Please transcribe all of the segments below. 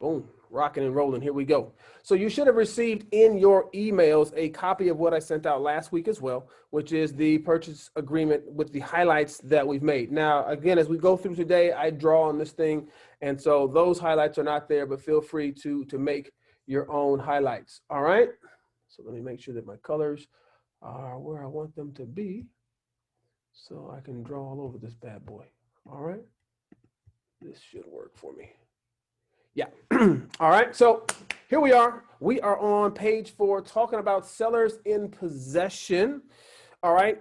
Boom, rocking and rolling. Here we go. So you should have received in your emails a copy of what I sent out last week as well, which is the purchase agreement with the highlights that we've made. Now, again, as we go through today, I draw on this thing. And so those highlights are not there, but feel free to make your own highlights. All right. So let me make sure that my colors are where I want them to be so I can draw all over this bad boy. All right. This should work for me. Yeah. All right. So here we are. We are on page 4 talking about sellers in possession. All right.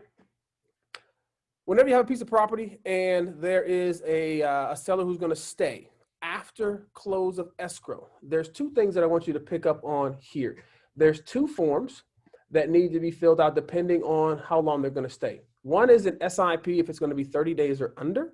Whenever you have a piece of property and there is a seller who's going to stay after close of escrow, there's 2 things that I want you to pick up on here. There's 2 forms that need to be filled out depending on how long they're going to stay. One is an SIP if it's going to be 30 days or under.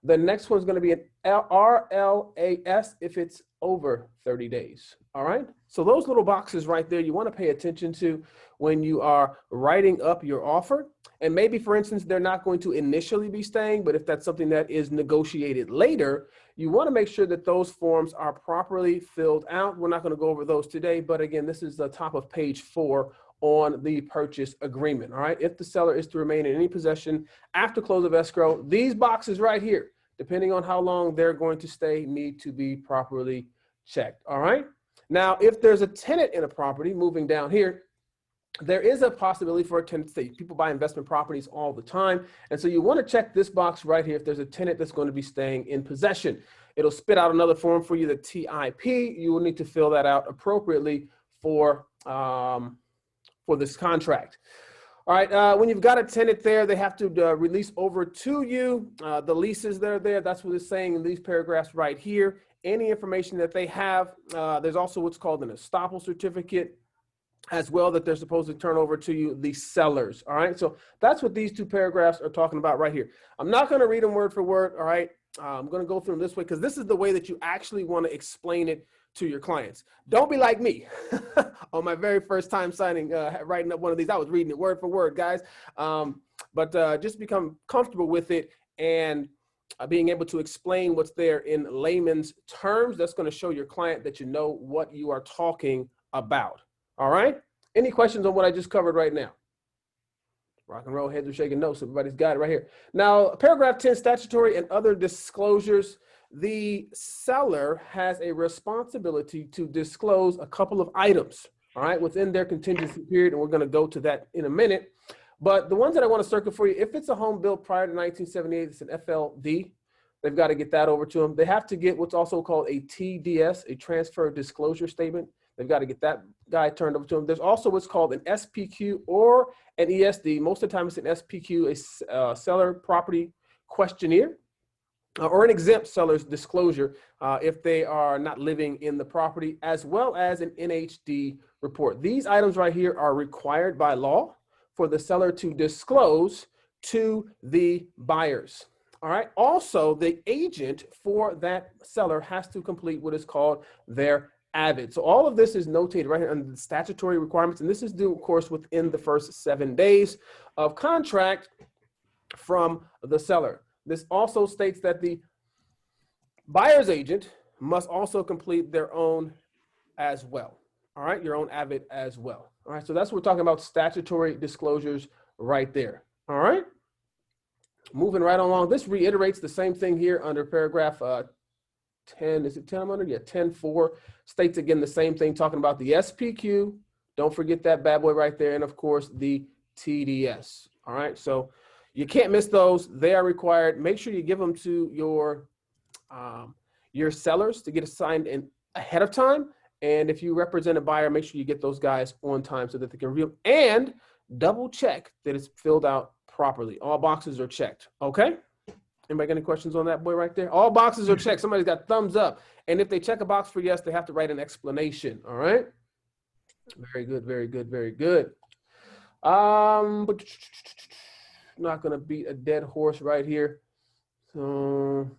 The next one is going to be an RLAS if it's over 30 days. All right. So those little boxes right there, you want to pay attention to when you are writing up your offer. And maybe, for instance, they're not going to initially be staying, but if that's something that is negotiated later, you want to make sure that those forms are properly filled out. We're not going to go over those today, but again, this is the top of page 4 on the purchase agreement. All right. If the seller is to remain in any possession after close of escrow, these boxes right here, depending on how long they're going to stay, need to be properly checked. All right. Now, if there's a tenant in a property, moving down here, there is a possibility for a tenant to stay. People buy investment properties all the time. And so you want to check this box right here if there's a tenant that's going to be staying in possession. It'll spit out another form for you, the TIP. You will need to fill that out appropriately for this contract. All right, when you've got a tenant there, they have to release over to you the leases that are there. That's what it's saying in these paragraphs right here. Any information that they have, there's also what's called an estoppel certificate as well that they're supposed to turn over to you, the sellers. All right, so that's what these 2 paragraphs are talking about right here. I'm not going to read them word for word. All right, I'm going to go through them this way because this is the way that you actually want to explain it to your clients. Don't be like me on my very first time writing up one of these. I was reading it word for word, guys. But just become comfortable with it and being able to explain what's there in layman's terms. That's going to show your client that you know what you are talking about. All right. Any questions on what I just covered right now? Rock and roll, heads are shaking no, so everybody's got it right here. Now, paragraph 10, statutory and other disclosures. The seller has a responsibility to disclose a couple of items, all right, within their contingency period, and we're going to go to that in a minute. But the ones that I want to circle for you, if it's a home built prior to 1978, it's an FLD. They've got to get that over to them. They have to get what's also called a TDS, a transfer disclosure statement. They've got to get that guy turned over to them. There's also what's called an SPQ or an ESD. Most of the time it's an SPQ, a seller property questionnaire, or an exempt seller's disclosure if they are not living in the property, as well as an NHD report. These items right here are required by law for the seller to disclose to the buyers. All right. Also, the agent for that seller has to complete what is called their avid. So all of this is notated right here under the statutory requirements, and this is due, of course, within the first 7 days of contract from the seller. This also states that the buyer's agent must also complete their own as well. All right, your own avid as well. All right, so that's what we're talking about, statutory disclosures right there. All right, moving right along. This reiterates the same thing here under paragraph 10. Is it 10 I'm under? Yeah, 10.4 states again the same thing, talking about the SPQ. Don't forget that bad boy right there, and of course the TDS. All right, so you can't miss those. They are required. Make sure you give them to your sellers to get assigned in ahead of time. And if you represent a buyer, make sure you get those guys on time so that they can review and double check that it's filled out properly. All boxes are checked. Okay. Anybody got any questions on that boy right there? All boxes are checked. Somebody's got thumbs up. And if they check a box for yes, they have to write an explanation. All right. Very good. Very good. Very good. But not going to beat a dead horse right here. So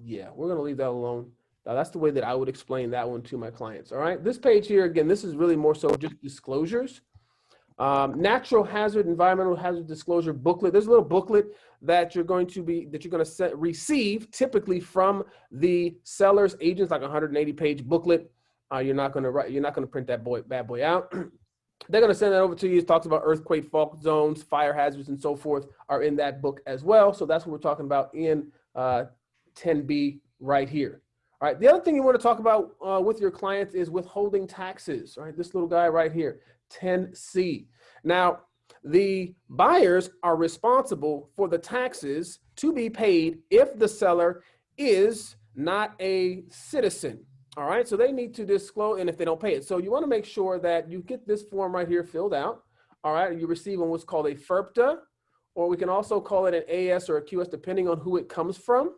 yeah, we're going to leave that alone. Now, that's the way that I would explain that one to my clients. All right. This page here, again, this is really more so just disclosures. Natural hazard, environmental hazard disclosure booklet. There's a little booklet that you're going to receive typically from the seller's agents, like a 180-page booklet. You're not going to print that bad boy out. They're going to send that over to you. It talks about earthquake, fault zones, fire hazards, and so forth are in that book as well. So that's what we're talking about in 10B right here. All right. The other thing you want to talk about with your clients is withholding taxes. All right. This little guy right here, 10C. Now, the buyers are responsible for the taxes to be paid if the seller is not a citizen. All right. So they need to disclose, and if they don't pay it. So you want to make sure that you get this form right here filled out. All right. And you receive on what's called a FERPTA, or we can also call it an AS or a QS, depending on who it comes from.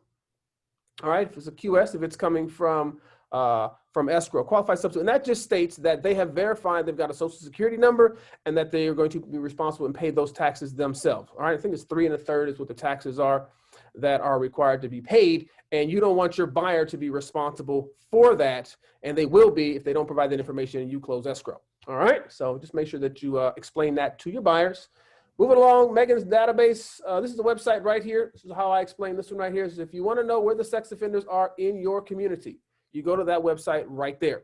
All right, if it's a QS, if it's coming from escrow, qualified substitute, and that just states that they have verified they've got a social security number and that they are going to be responsible and pay those taxes themselves. All right, I think it's 3 1/3 is what the taxes are that are required to be paid, and you don't want your buyer to be responsible for that, and they will be if they don't provide that information and you close escrow. All right, so just make sure that you explain that to your buyers. Moving along, Megan's database. This is the website right here. This is how I explain this one right here. Is if you want to know where the sex offenders are in your community, you go to that website right there.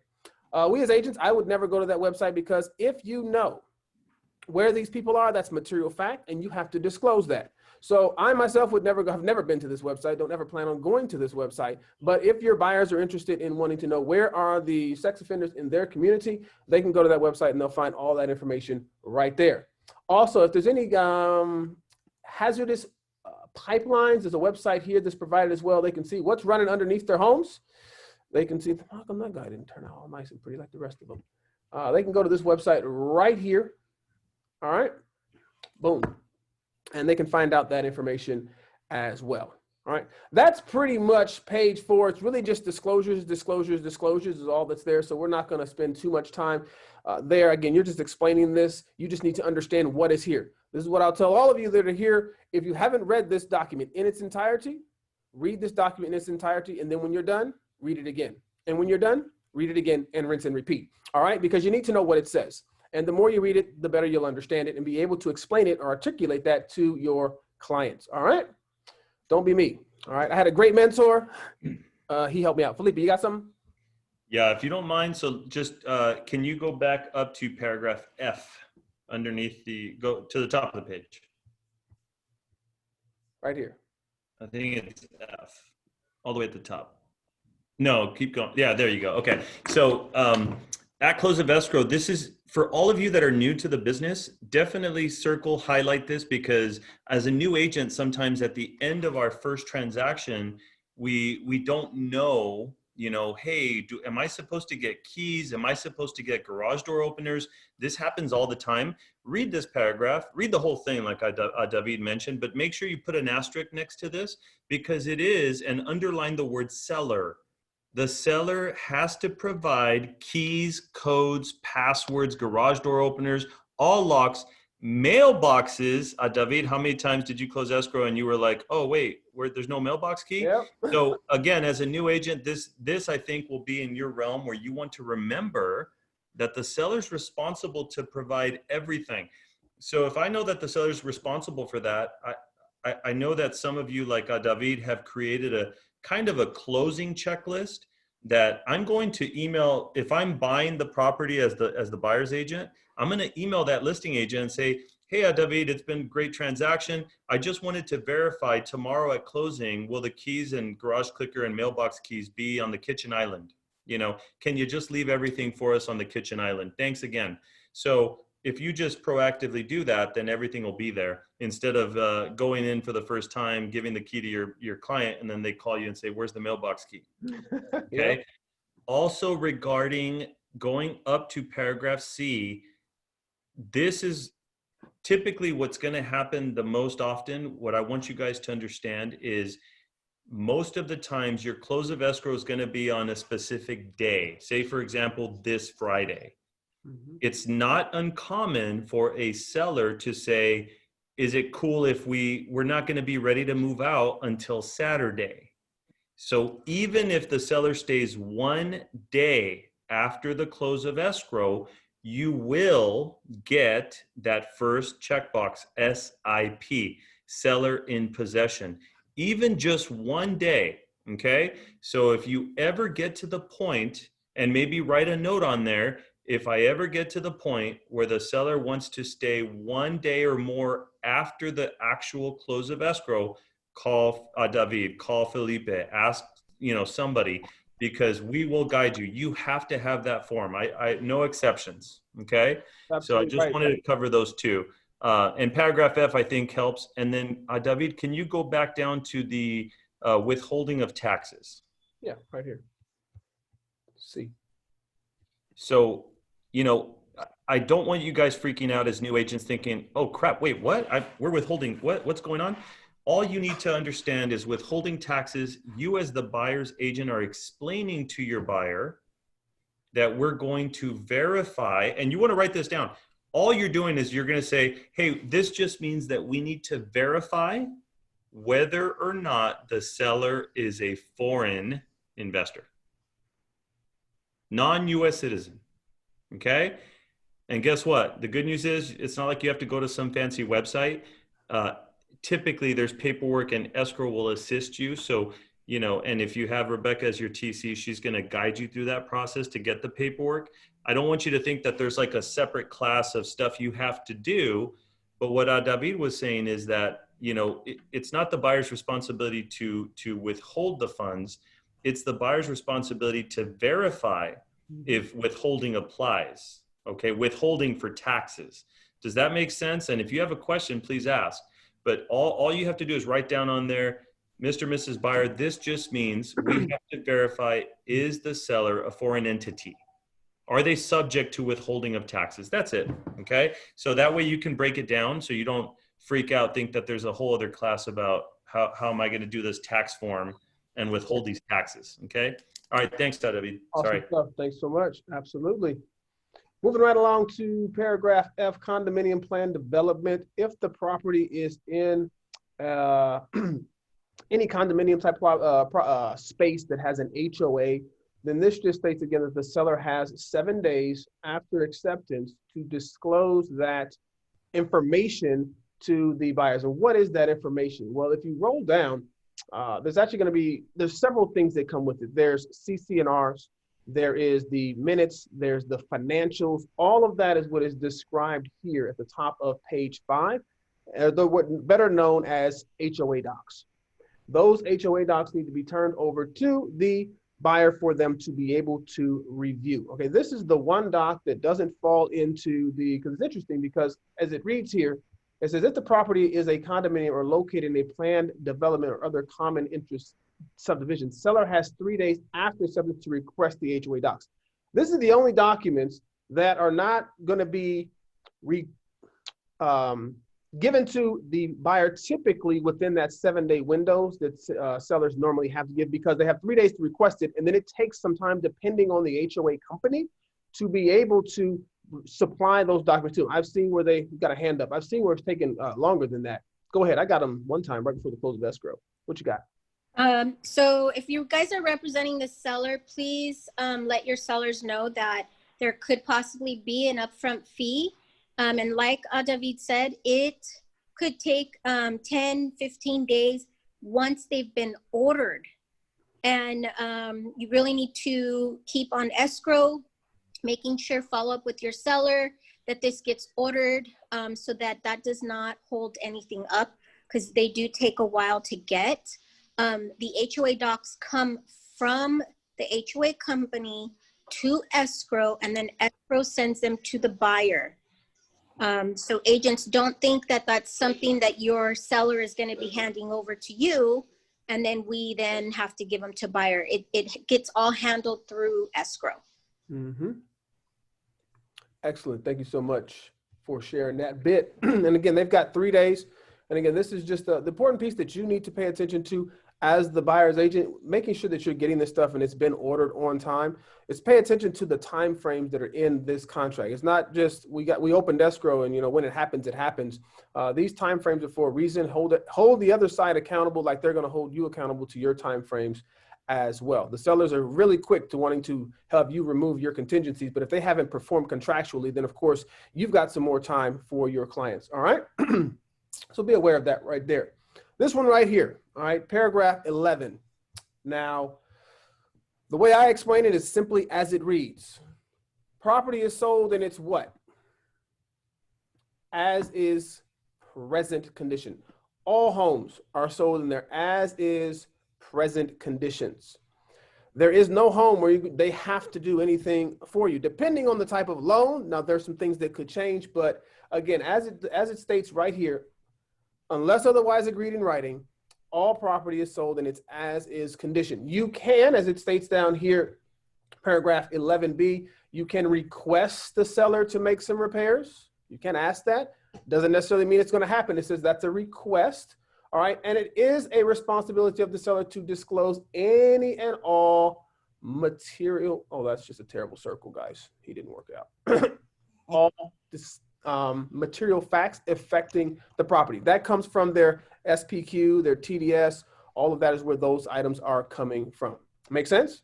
We as agents, I would never go to that website because if you know where these people are, that's material fact, and you have to disclose that. So I myself would never go, have never been to this website, don't ever plan on going to this website. But if your buyers are interested in wanting to know where are the sex offenders in their community, they can go to that website and they'll find all that information right there. Also, if there's any hazardous pipelines, there's a website here that's provided as well. They can see what's running underneath their homes. They can see, how come that guy didn't turn out all nice and pretty like the rest of them? They can go to this website right here. All right, boom. And they can find out that information as well. All right, that's pretty much page 4. It's really just disclosures is all that's there. So we're not going to spend too much time there. Again, you're just explaining this. You just need to understand what is here. This is what I'll tell all of you that are here. If you haven't read this document in its entirety, read this document in its entirety. And then when you're done, read it again. And when you're done, read it again and rinse and repeat. All right, because you need to know what it says. And the more you read it, the better you'll understand it and be able to explain it or articulate that to your clients. All right. Don't be me. All right. I had a great mentor. He helped me out. Felipe, you got something? Yeah, if you don't mind. So just, can you go back up to paragraph F underneath go to the top of the page? Right here. I think it's F, all the way at the top. No, keep going. Yeah, there you go. Okay. So at close of escrow, this is for all of you that are new to the business, definitely highlight this, because as a new agent, sometimes at the end of our first transaction, we don't know, hey, am I supposed to get keys? Am I supposed to get garage door openers? This happens all the time. Read this paragraph, read the whole thing like David mentioned, but make sure you put an asterisk next to this, because it is, and underline the word seller. The seller has to provide keys, codes, passwords, garage door openers, all locks, mailboxes. David, how many times did you close escrow and you were like, oh, wait, there's no mailbox key? Yep. So again, as a new agent, this I think will be in your realm where you want to remember that the seller's responsible to provide everything. So if I know that the seller's responsible for that, I know that some of you, like David, have created a kind of a closing checklist that I'm going to email. If I'm buying the property as the buyer's agent, I'm going to email that listing agent and say, hey, David, it's been a great transaction. I just wanted to verify tomorrow at closing, will the keys and garage clicker and mailbox keys be on the kitchen island? Can you just leave everything for us on the kitchen island? Thanks again. So if you just proactively do that, then everything will be there, instead of going in for the first time, giving the key to your client, and then they call you and say, where's the mailbox key? Okay. Yep. Also, regarding going up to paragraph C, this is typically what's going to happen the most often. What I want you guys to understand is most of the times your close of escrow is going to be on a specific day. Say, for example, this Friday. It's not uncommon for a seller to say, is it cool if we're not going to be ready to move out until Saturday? So even if the seller stays one day after the close of escrow, you will get that first checkbox, SIP, seller in possession, even just one day. Okay. So if you ever get to the point, and maybe write a note on there, if I ever get to the point where the seller wants to stay one day or more after the actual close of escrow, call David, call Felipe, ask, somebody, because we will guide you. You have to have that form. I no exceptions. Okay. So I Absolutely just right. wanted to cover those two. And paragraph F, I think, helps. And then David, can you go back down to the withholding of taxes? Yeah, right here. See. So, I don't want you guys freaking out as new agents thinking, oh crap, wait, what? We're withholding, what's going on? All you need to understand is withholding taxes, you as the buyer's agent are explaining to your buyer that we're going to verify, and you want to write this down. All you're doing is you're going to say, hey, this just means that we need to verify whether or not the seller is a foreign investor. Non-US citizen, okay? And guess what? The good news is it's not like you have to go to some fancy website. Typically, there's paperwork and escrow will assist you. So, and if you have Rebecca as your TC, she's going to guide you through that process to get the paperwork. I don't want you to think that there's like a separate class of stuff you have to do. But what David was saying is that, it's not the buyer's responsibility to withhold the funds. It's the buyer's responsibility to verify if withholding applies, okay? Withholding for taxes. Does that make sense? And if you have a question, please ask. But all you have to do is write down on there, Mr. Mrs. Buyer, this just means we have to verify, is the seller a foreign entity? Are they subject to withholding of taxes? That's it, okay? So that way you can break it down so you don't freak out, think that there's a whole other class about how am I gonna do this tax form and withhold these taxes, okay? All right, thanks, David. Sorry. Awesome stuff. Thanks so much. Absolutely. Moving right along to paragraph F, condominium plan development. If the property is in any condominium type space that has an HOA, then this just states again that the seller has 7 days after acceptance to disclose that information to the buyers. And what is that information? Well, if you roll down, there's actually going to be, there's several things that come with it. There's CC&Rs, there is the minutes, there's the financials. All of that is what is described here at the top of page 5, what better known as HOA docs. Those HOA docs need to be turned over to the buyer for them to be able to review. Okay, this is the one doc that doesn't fall into because it's interesting because as it reads here, it says if the property is a condominium or located in a planned development or other common interest subdivision, seller has 3 days after acceptance to request the HOA docs. This is the only documents that are not going to be given to the buyer typically within that 7-day windows that sellers normally have to give, because they have 3 days to request it, and then it takes some time depending on the HOA company to be able to supply those documents too. I've seen where they got a hand up. I've seen where it's taken longer than that. Go ahead. I got them one time right before the close of escrow. What you got? So if you guys are representing the seller, please let your sellers know that there could possibly be an upfront fee. And like David said, it could take 10, 15 days once they've been ordered. And you really need to keep on escrow, making sure follow up with your seller that this gets ordered so that does not hold anything up, because they do take a while to get. The HOA docs come from the HOA company to escrow, and then escrow sends them to the buyer. So agents, don't think that that's something that your seller is going to be handing over to you, and then we then have to give them to buyer. It gets all handled through escrow. Mm-hmm. Excellent. Thank you so much for sharing that bit. And again, they've got 3 days. And again, this is just the important piece that you need to pay attention to as the buyer's agent, making sure that you're getting this stuff and it's been ordered on time. Is pay attention to the time frames that are in this contract. It's not just we opened escrow and when it happens, it happens. These time frames are for a reason. Hold the other side accountable like they're going to hold you accountable to your time frames as well. The sellers are really quick to wanting to help you remove your contingencies, but if they haven't performed contractually, then of course you've got some more time for your clients. All right. So be aware of that right there. This one right here. All right. Paragraph 11. Now, the way I explain it is simply as it reads. Property is sold in its what? As is present condition. All homes are sold in their as is present conditions. There is no home where they have to do anything for you, depending on the type of loan. Now, there's some things that could change, but again, as it states right here, unless otherwise agreed in writing, all property is sold in its as is condition. You can, as it states down here, paragraph 11B, you can request the seller to make some repairs. You can ask that. Doesn't necessarily mean it's going to happen. It says that's a request. All right. And it is a responsibility of the seller to disclose any and all material. Oh, that's just a terrible circle, guys. He didn't work out. All this, material facts affecting the property. That comes from their SPQ, their TDS. All of that is where those items are coming from. Make sense?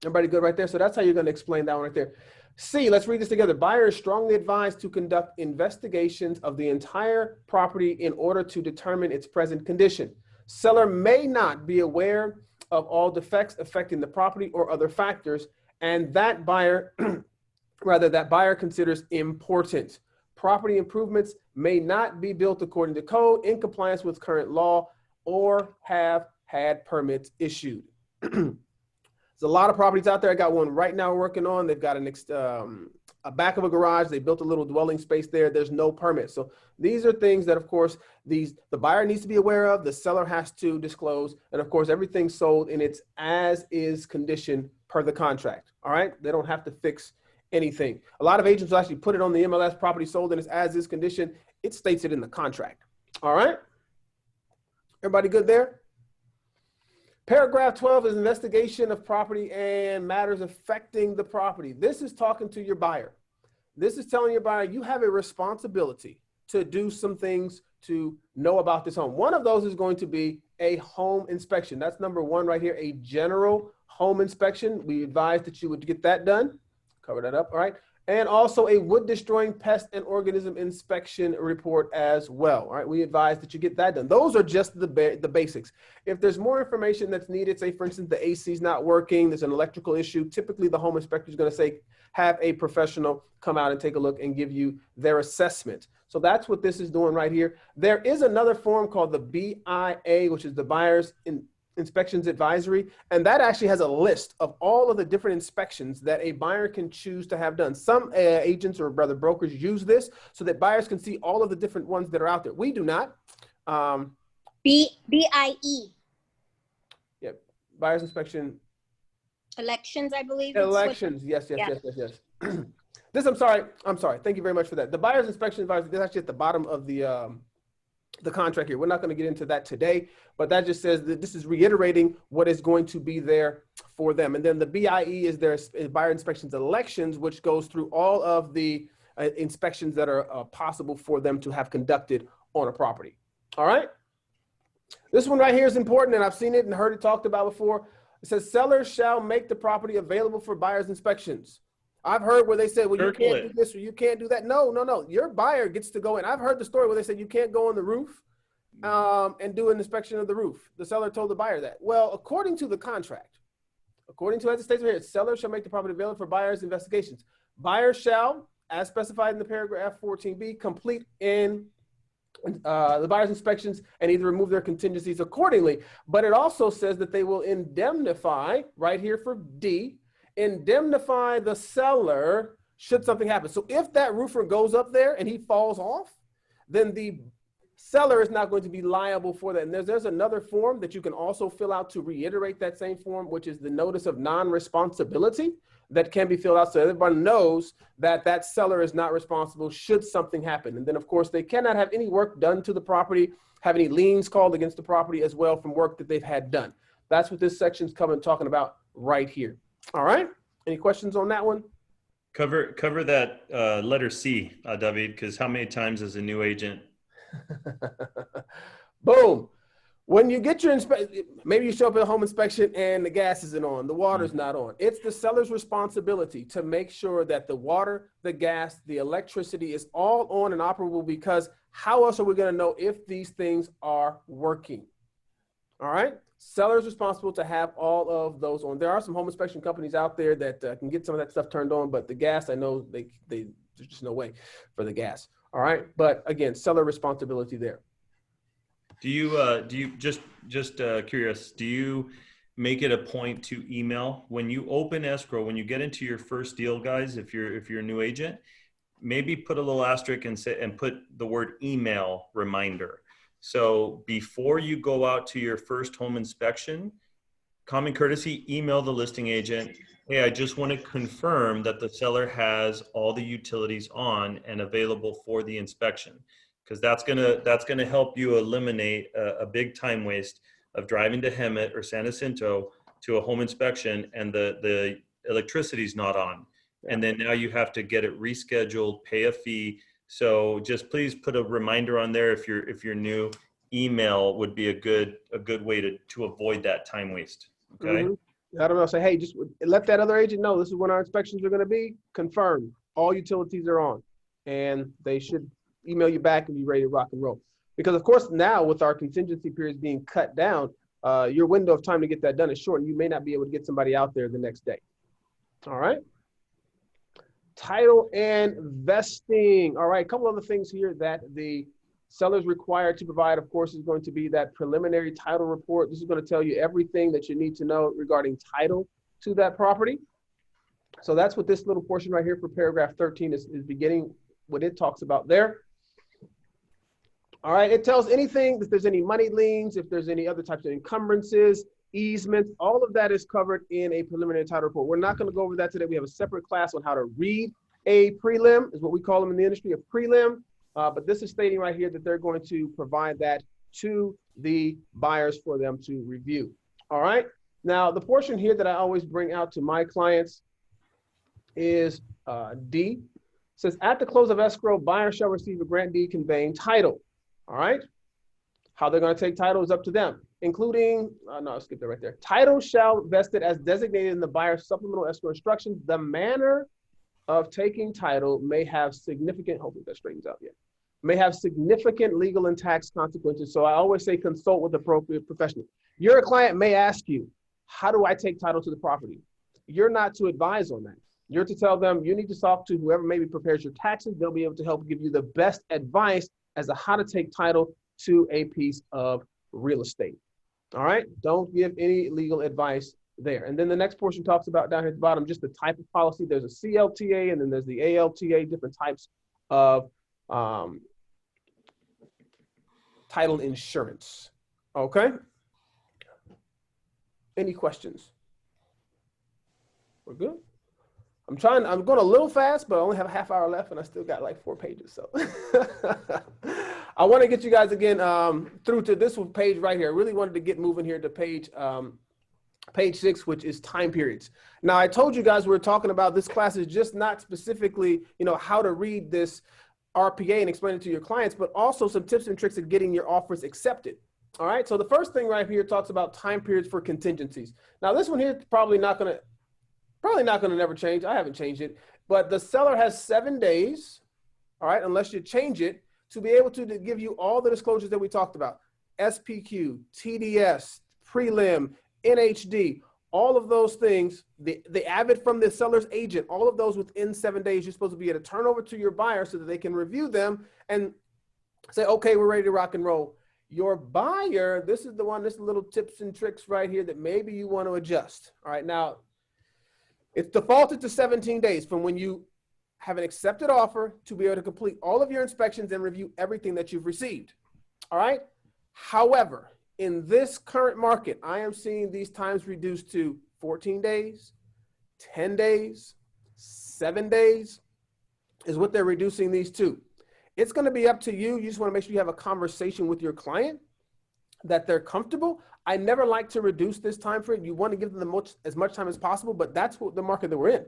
Everybody good right there? So that's how you're going to explain that one right there. C, let's read this together. Buyer is strongly advised to conduct investigations of the entire property in order to determine its present condition. Seller may not be aware of all defects affecting the property or other factors, and that buyer, that buyer considers important. Property improvements may not be built according to code, in compliance with current law, or have had permits issued. There's a lot of properties out there. I got one right now working on. They've got a back of a garage. They built a little dwelling space there. There's no permit. So these are things that, of course, the buyer needs to be aware of. The seller has to disclose. And, of course, everything's sold in its as-is condition per the contract. All right? They don't have to fix anything. A lot of agents will actually put it on the MLS, property sold in its as-is condition. It states it in the contract. All right? Everybody good there? Paragraph 12 is investigation of property and matters affecting the property. This is talking to your buyer. This is telling your buyer you have a responsibility to do some things to know about this home. One of those is going to be a home inspection. That's number one right here, a general home inspection. We advise that you would get that done. Cover that up, all right? And also a wood destroying pest and organism inspection report as well. All right, we advise that you get that done. Those are just the basics. If there's more information that's needed, say for instance, the AC is not working, there's an electrical issue, typically the home inspector is going to say, have a professional come out and take a look and give you their assessment. So that's what this is doing right here. There is another form called the BIA, which is the Buyer's Inspections Advisory, and that actually has a list of all of the different inspections that a buyer can choose to have done. Some agents or rather brokers use this so that buyers can see all of the different ones that are out there. We do not. BIE. Yeah, buyer's inspection. Elections, I believe. Elections, yes. This, I'm sorry. Thank you very much for that. The buyer's inspection advisory, this is actually at the bottom of the contract here. We're not going to get into that today, but that just says that this is reiterating what is going to be there for them. And then the BIE is their buyer inspections elections, which goes through all of the inspections that are possible for them to have conducted on a property. All right. This one right here is important, and I've seen it and heard it talked about before. It says sellers shall make the property available for buyer's inspections. I've heard where they said, well, you can't do this or you can't do that. No. Your buyer gets to go in. I've heard the story where they said you can't go on the roof and do an inspection of the roof. The seller told the buyer that. Well, according to the contract, according to as it states right here, sellers shall make the property available for buyer's investigations. Buyers shall, as specified in the paragraph 14B, complete in the buyer's inspections and either remove their contingencies accordingly. But it also says that they will indemnify, right here for D, indemnify the seller should something happen. So if that roofer goes up there and he falls off, then the seller is not going to be liable for that. And there's another form that you can also fill out to reiterate that same form, which is the notice of non-responsibility that can be filled out so everyone knows that that seller is not responsible should something happen. And then of course they cannot have any work done to the property, have any liens called against the property as well from work that they've had done. That's what this section's talking about right here. All right. Any questions on that one? Cover that letter C, David, because how many times as a new agent? Boom. When you get your inspection, maybe you show up at a home inspection and the gas isn't on, the water's not on. It's the seller's responsibility to make sure that the water, the gas, the electricity is all on and operable, because how else are we going to know if these things are working? All right. Seller's responsible to have all of those on. There are some home inspection companies out there that can get some of that stuff turned on, but the gas, I know there's just no way for the gas. All right. But again, seller responsibility there. Do you just curious, do you make it a point to email when you open escrow, when you get into your first deal, guys, if you're a new agent, maybe put a little asterisk and put the word email reminder. So before you go out to your first home inspection, common courtesy, email the listing agent. Hey, I just want to confirm that the seller has all the utilities on and available for the inspection. Because that's gonna help you eliminate a big time waste of driving to Hemet or San Jacinto to a home inspection and the electricity's not on, and then now you have to get it rescheduled, pay a fee. So just please put a reminder on there if you're new. Email would be a good way to avoid that time waste. Okay. Mm-hmm. I don't know. Say, hey, just let that other agent know this is when our inspections are going to be. Confirmed. All utilities are on, and they should email you back and be ready to rock and roll. Because of course now with our contingency periods being cut down, your window of time to get that done is short, and you may not be able to get somebody out there the next day. All right. Title and vesting. All right. A couple other things here that the seller's required to provide, of course, is going to be that preliminary title report. This is going to tell you everything that you need to know regarding title to that property. So that's what this little portion right here for paragraph 13 is beginning, what it talks about there. All right, it tells anything, if there's any money liens, if there's any other types of encumbrances, easements, all of that is covered in a preliminary title report. We're not going to go over that today. We have a separate class on how to read a prelim, is what we call them in the industry, a prelim. But this is stating right here that they're going to provide that to the buyers for them to review. All right. Now, the portion here that I always bring out to my clients is D. It says, at the close of escrow, buyer shall receive a grant deed conveying title. All right. How they're going to take title is up to them, including, no, I'll skip that right there. Title shall vested as designated in the buyer's supplemental escrow instructions. The manner of taking title may have significant, hopefully that straightens out yet, may have significant legal and tax consequences. So I always say consult with appropriate professional. Your client may ask you, how do I take title to the property? You're not to advise on that. You're to tell them you need to talk to whoever maybe prepares your taxes. They'll be able to help give you the best advice as to how to take title to a piece of real estate. All right, don't give any legal advice there. And then the next portion talks about down here at the bottom, just the type of policy. There's a CLTA and then there's the ALTA, different types of title insurance. Okay. Any questions? We're good. I'm going a little fast, but I only have a half hour left and I still got like 4 pages. So I want to get you guys again through to this page right here. I really wanted to get moving here to page 6, which is time periods. Now, I told you guys we were talking about this class is just not specifically, how to read this RPA and explain it to your clients, but also some tips and tricks of getting your offers accepted. All right. So the first thing right here talks about time periods for contingencies. Now, this one here is probably not going to never change. I haven't changed it, but the seller has 7 days. All right. Unless you change it, to be able to give you all the disclosures that we talked about, SPQ, TDS, prelim, NHD, all of those things, the avid from the seller's agent, all of those within 7 days, you're supposed to be able to turn over to your buyer so that they can review them and say, okay, we're ready to rock and roll. Your buyer, this is the one, this little tips and tricks right here that maybe you want to adjust. All right, now it's defaulted to 17 days from when you have an accepted offer to be able to complete all of your inspections and review everything that you've received. All right. However, in this current market, I am seeing these times reduced to 14 days, 10 days, 7 days is what they're reducing these to. It's going to be up to you. You just want to make sure you have a conversation with your client that they're comfortable. I never like to reduce this time frame. You want to give them as much time as possible, but that's what the market that we're in.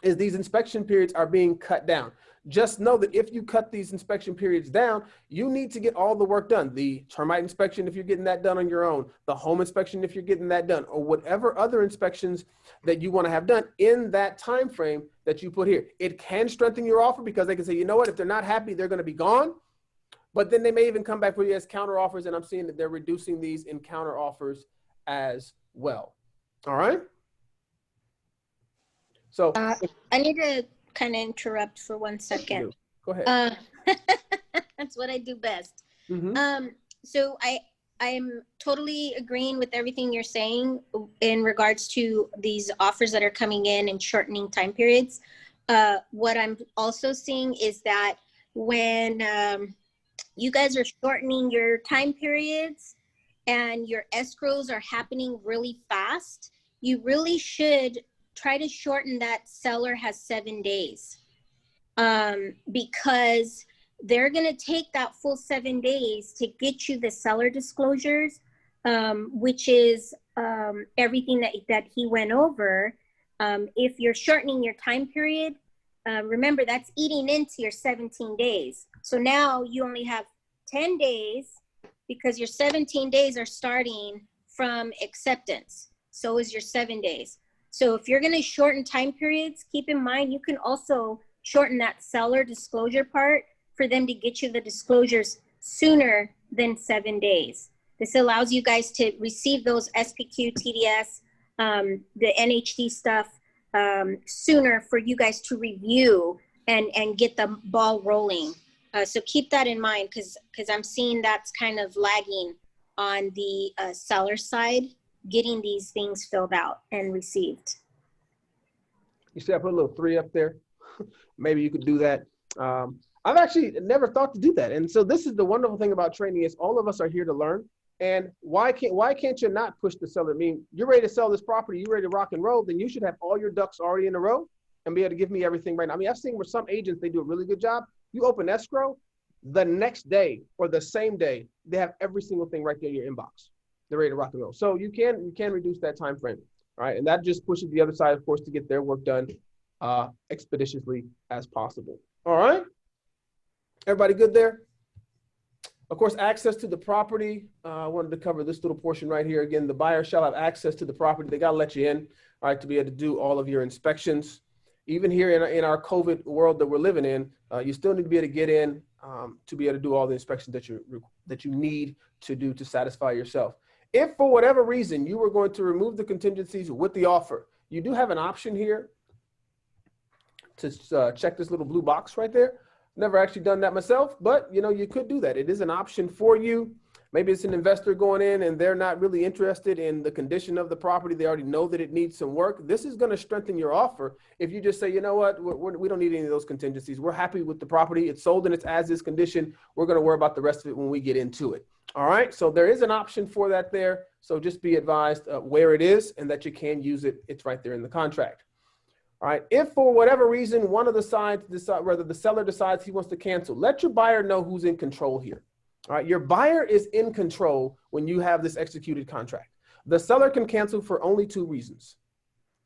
is these inspection periods are being cut down. Just know that if you cut these inspection periods down, you need to get all the work done. The termite inspection, if you're getting that done on your own, the home inspection, if you're getting that done, or whatever other inspections that you want to have done in that time frame that you put here. It can strengthen your offer because they can say, you know what, if they're not happy, they're going to be gone. But then they may even come back for you as counter offers, and I'm seeing that they're reducing these in counter offers as well. All right. So I need to kind of interrupt for 1 second. Go ahead. That's what I do best. Mm-hmm. So I'm totally agreeing with everything you're saying in regards to these offers that are coming in and shortening time periods. What I'm also seeing is that when you guys are shortening your time periods and your escrows are happening really fast, you really should try to shorten that seller has 7 days, because they're going to take that full 7 days to get you the seller disclosures, which is everything that he went over. If you're shortening your time period, remember that's eating into your 17 days. So now you only have 10 days because your 17 days are starting from acceptance. So is your 7 days. So if you're going to shorten time periods, keep in mind you can also shorten that seller disclosure part for them to get you the disclosures sooner than 7 days. This allows you guys to receive those SPQ, TDS, the NHD stuff sooner for you guys to review and get the ball rolling. So keep that in mind because I'm seeing that's kind of lagging on the seller side, getting these things filled out and received. You see, I put a little 3 up there. Maybe you could do that. I've actually never thought to do that. And so this is the wonderful thing about training is all of us are here to learn. And why can't you not push the seller? I mean, you're ready to sell this property, you're ready to rock and roll, then you should have all your ducks already in a row and be able to give me everything right now. I mean, I've seen where some agents, they do a really good job. You open escrow, the next day or the same day, they have every single thing right there in your inbox. They're ready to rock and roll. So you can reduce that time frame, all right? And that just pushes the other side, of course, to get their work done expeditiously as possible. All right? Everybody good there? Of course, access to the property. I wanted to cover this little portion right here. Again, the buyer shall have access to the property. They got to let you in, all right, to be able to do all of your inspections. Even here in our COVID world that we're living in, you still need to be able to get in to be able to do all the inspections that you need to do to satisfy yourself. If for whatever reason you were going to remove the contingencies with the offer, you do have an option here to check this little blue box right there. Never actually done that myself, but you know, you could do that. It is an option for you. Maybe it's an investor going in and they're not really interested in the condition of the property. They already know that it needs some work. This is going to strengthen your offer if you just say, you know what, we don't need any of those contingencies. We're happy with the property. It's sold in its as-is condition. We're going to worry about the rest of it when we get into it. All right. So there is an option for that there. So just be advised where it is and that you can use it. It's right there in the contract. All right. If for whatever reason, one of the sides decide, whether the seller decides he wants to cancel, let your buyer know who's in control here. All right. Your buyer is in control when you have this executed contract. The seller can cancel for only 2 reasons.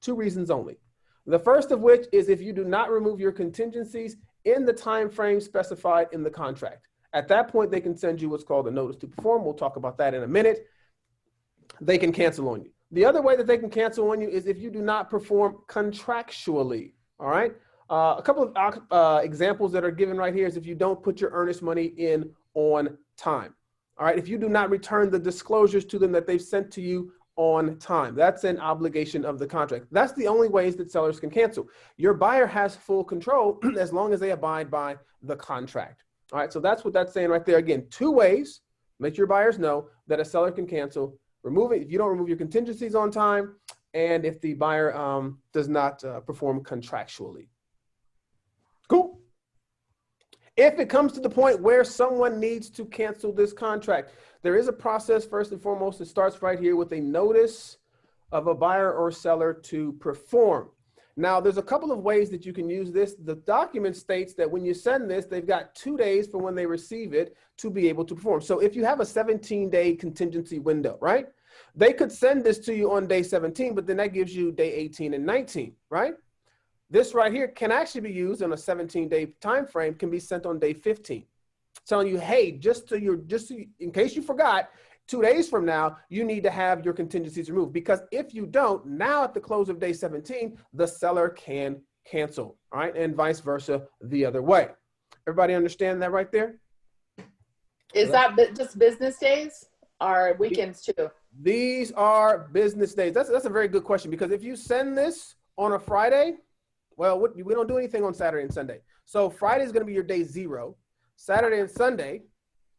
2 reasons only. The first of which is if you do not remove your contingencies in the time frame specified in the contract. At that point, they can send you what's called a notice to perform. We'll talk about that in a minute. They can cancel on you. The other way that they can cancel on you is if you do not perform contractually, all right? A couple of examples that are given right here is if you don't put your earnest money in on time, all right? If you do not return the disclosures to them that they've sent to you on time, that's an obligation of the contract. That's the only ways that sellers can cancel. Your buyer has full control as long as they abide by the contract, all right? So that's what that's saying right there. Again, 2 ways, make your buyers know that a seller can cancel. Remove it if you don't remove your contingencies on time, and if the buyer does not perform contractually. Cool. If it comes to the point where someone needs to cancel this contract, there is a process. First and foremost, it starts right here with a notice of a buyer or seller to perform. Now, there's a couple of ways that you can use this. The document states that when you send this, they've got 2 days from when they receive it to be able to perform. So if you have a 17-day contingency window, right? They could send this to you on day 17, but then that gives you day 18 and 19, right? This right here can actually be used in a 17-day time frame, can be sent on day 15. Telling you, hey, in case you forgot, 2 days from now, you need to have your contingencies removed, because if you don't, now at the close of day 17, the seller can cancel, all right? And vice versa the other way. Everybody understand that right there? Is that just business days or weekends too? These are business days. That's a very good question, because if you send this on a Friday, well, we don't do anything on Saturday and Sunday. So Friday is going to be your day 0. Saturday and Sunday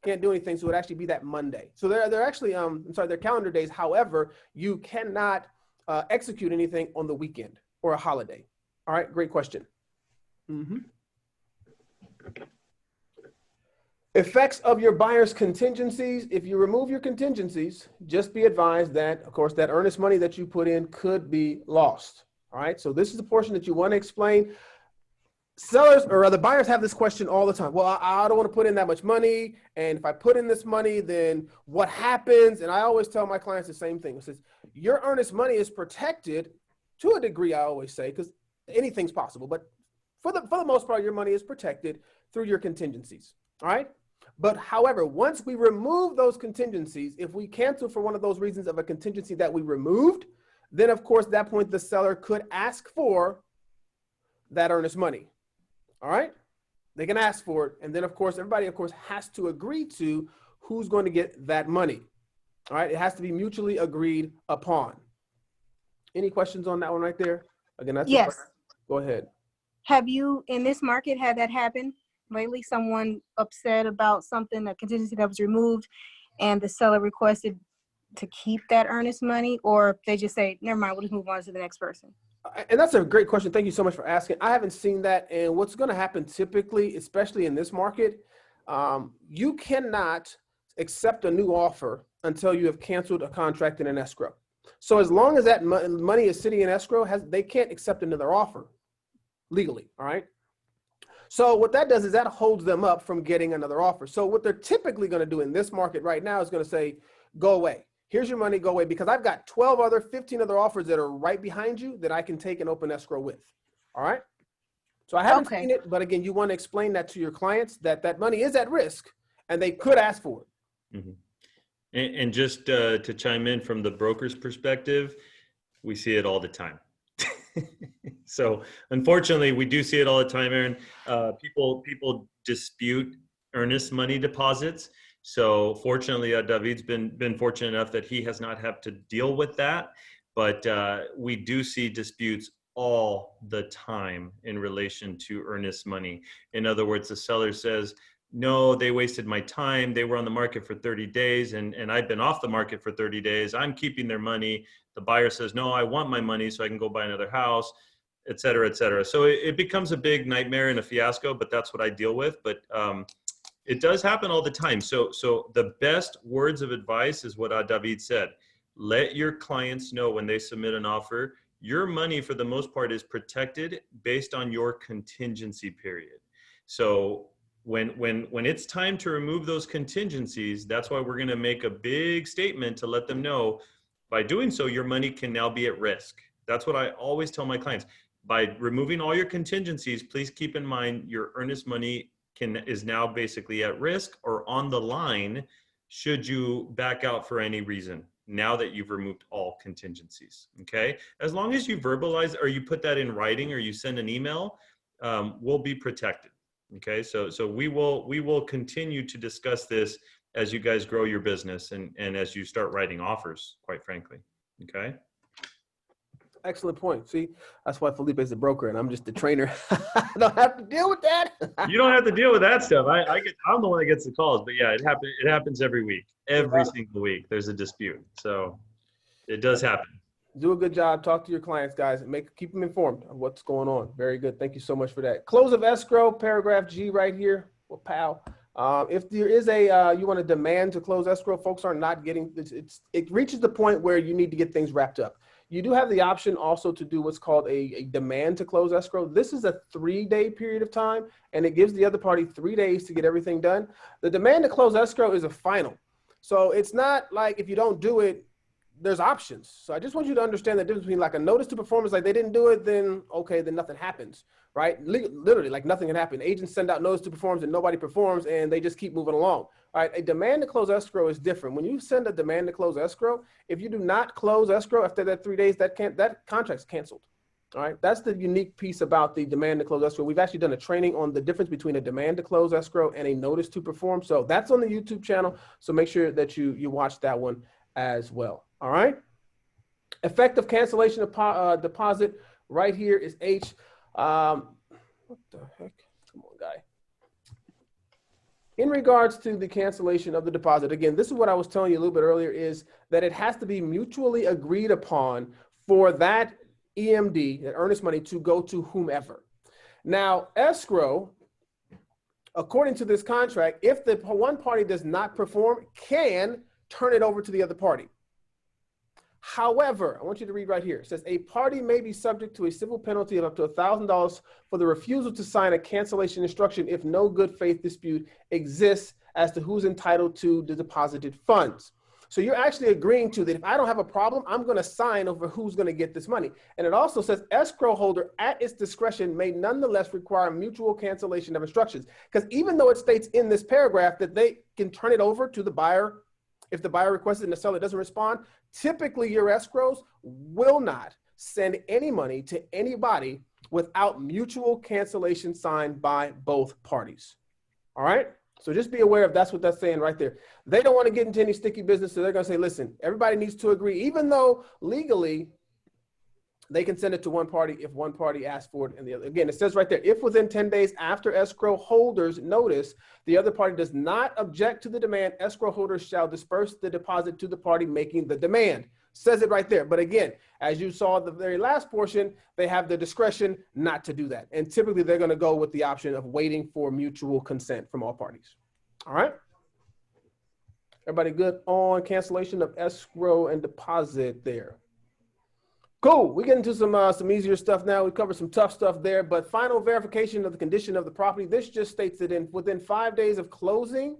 can't do anything, so it would actually be that Monday. So they're actually, they're calendar days. However, you cannot execute anything on the weekend or a holiday. All right, great question. Effects of your buyer's contingencies. If you remove your contingencies, just be advised that, of course, that earnest money that you put in could be lost. All right, so this is the portion that you want to explain. Sellers, or other buyers, have this question all the time. Well, I don't want to put in that much money, and if I put in this money, then what happens? And I always tell my clients the same thing. It says, your earnest money is protected to a degree, I always say, because anything's possible. But for the most part, your money is protected through your contingencies. All right. But however, once we remove those contingencies, if we cancel for one of those reasons of a contingency that we removed, then of course, at that point, the seller could ask for that earnest money. All right. They can ask for it. And then of course, everybody, of course, has to agree to who's going to get that money. All right. It has to be mutually agreed upon. Any questions on that one right there? Again, that's yes. Go ahead. Have you, in this market, had that happen lately? Someone upset about something, a contingency that was removed, and the seller requested to keep that earnest money, or they just say, never mind, we'll just move on to the next person? And that's a great question. Thank you so much for asking. I haven't seen that. And what's going to happen typically, especially in this market, you cannot accept a new offer until you have canceled a contract in an escrow. So as long as that money is sitting in escrow, they can't accept another offer legally. All right. So what that does is that holds them up from getting another offer. So what they're typically going to do in this market right now is going to say, go away. Here's your money, go away, because I've got 15 other offers that are right behind you that I can take an open escrow with. All right. So I haven't seen it, but again, you want to explain that to your clients that that money is at risk and they could ask for it. Mm-hmm. And just to chime in from the broker's perspective, we see it all the time. So unfortunately, we do see it all the time, Aaron. People dispute earnest money deposits. So fortunately, David's been fortunate enough that he has not had to deal with that. But we do see disputes all the time in relation to earnest money. In other words, the seller says, no, they wasted my time. They were on the market for 30 days and I've been off the market for 30 days. I'm keeping their money. The buyer says, no, I want my money so I can go buy another house, et cetera, et cetera. So it becomes a big nightmare and a fiasco, but that's what I deal with. But it does happen all the time. So the best words of advice is what David said. Let your clients know when they submit an offer, your money for the most part is protected based on your contingency period. So when it's time to remove those contingencies, that's why we're going to make a big statement to let them know. By doing so, your money can now be at risk. That's what I always tell my clients. By removing all your contingencies, please keep in mind your earnest money is now basically at risk or on the line should you back out for any reason, now that you've removed all contingencies. Okay, as long as you verbalize or you put that in writing or you send an email, we'll be protected. Okay, so we will continue to discuss this as you guys grow your business and as you start writing offers, quite frankly. Okay. Excellent point. See, that's why Felipe is the broker and I'm just the trainer. I don't have to deal with that. You don't have to deal with that stuff. I'm the one that gets the calls, but yeah, it happens every week. Every single week there's a dispute. So it does happen. Do a good job. Talk to your clients, guys, and keep them informed of what's going on. Very good. Thank you so much for that. Close of escrow, paragraph G right here. Well, pal. If there is you want to demand to close escrow, folks are not getting it reaches the point where you need to get things wrapped up. You do have the option also to do what's called a demand to close escrow. This is a 3-day period of time, and it gives the other party 3 days to get everything done. The demand to close escrow is a final. So it's not like if you don't do it, there's options. So I just want you to understand the difference between like a notice to perform is like they didn't do it, then okay, then nothing happens, right? Literally, like nothing can happen. Agents send out notice to perform and nobody performs and they just keep moving along. All right, a demand to close escrow is different. When you send a demand to close escrow, if you do not close escrow after that 3 days, that contract's canceled. All right, that's the unique piece about the demand to close escrow. We've actually done a training on the difference between a demand to close escrow and a notice to perform. So that's on the YouTube channel. So make sure that you watch that one as well. All right. Effective cancellation of deposit right here is H. What the heck? Come on, guy. In regards to the cancellation of the deposit, again, this is what I was telling you a little bit earlier, is that it has to be mutually agreed upon for that EMD, that earnest money, to go to whomever. Now, escrow, according to this contract, if the one party does not perform, can turn it over to the other party. However, I want you to read right here. It says a party may be subject to a civil penalty of up to $1,000 for the refusal to sign a cancellation instruction if no good faith dispute exists as to who's entitled to the deposited funds. So you're actually agreeing to that if I don't have a problem, I'm going to sign over who's going to get this money. And it also says escrow holder at its discretion may nonetheless require mutual cancellation of instructions. Because even though it states in this paragraph that they can turn it over to the buyer if the buyer requests it and the seller doesn't respond, typically your escrows will not send any money to anybody without mutual cancellation signed by both parties. All right? So just be aware of that's what that's saying right there. They don't want to get into any sticky business, so they're going to say, listen, everybody needs to agree, even though legally they can send it to one party if one party asks for it and the other. Again, it says right there, if within 10 days after escrow holder's notice, the other party does not object to the demand, escrow holder shall disperse the deposit to the party making the demand. Says it right there. But again, as you saw the very last portion, they have the discretion not to do that. And typically they're going to go with the option of waiting for mutual consent from all parties. All right. Everybody good on cancellation of escrow and deposit there? Cool. We get into some easier stuff now. We covered some tough stuff there, but final verification of the condition of the property. This just states that within 5 days of closing,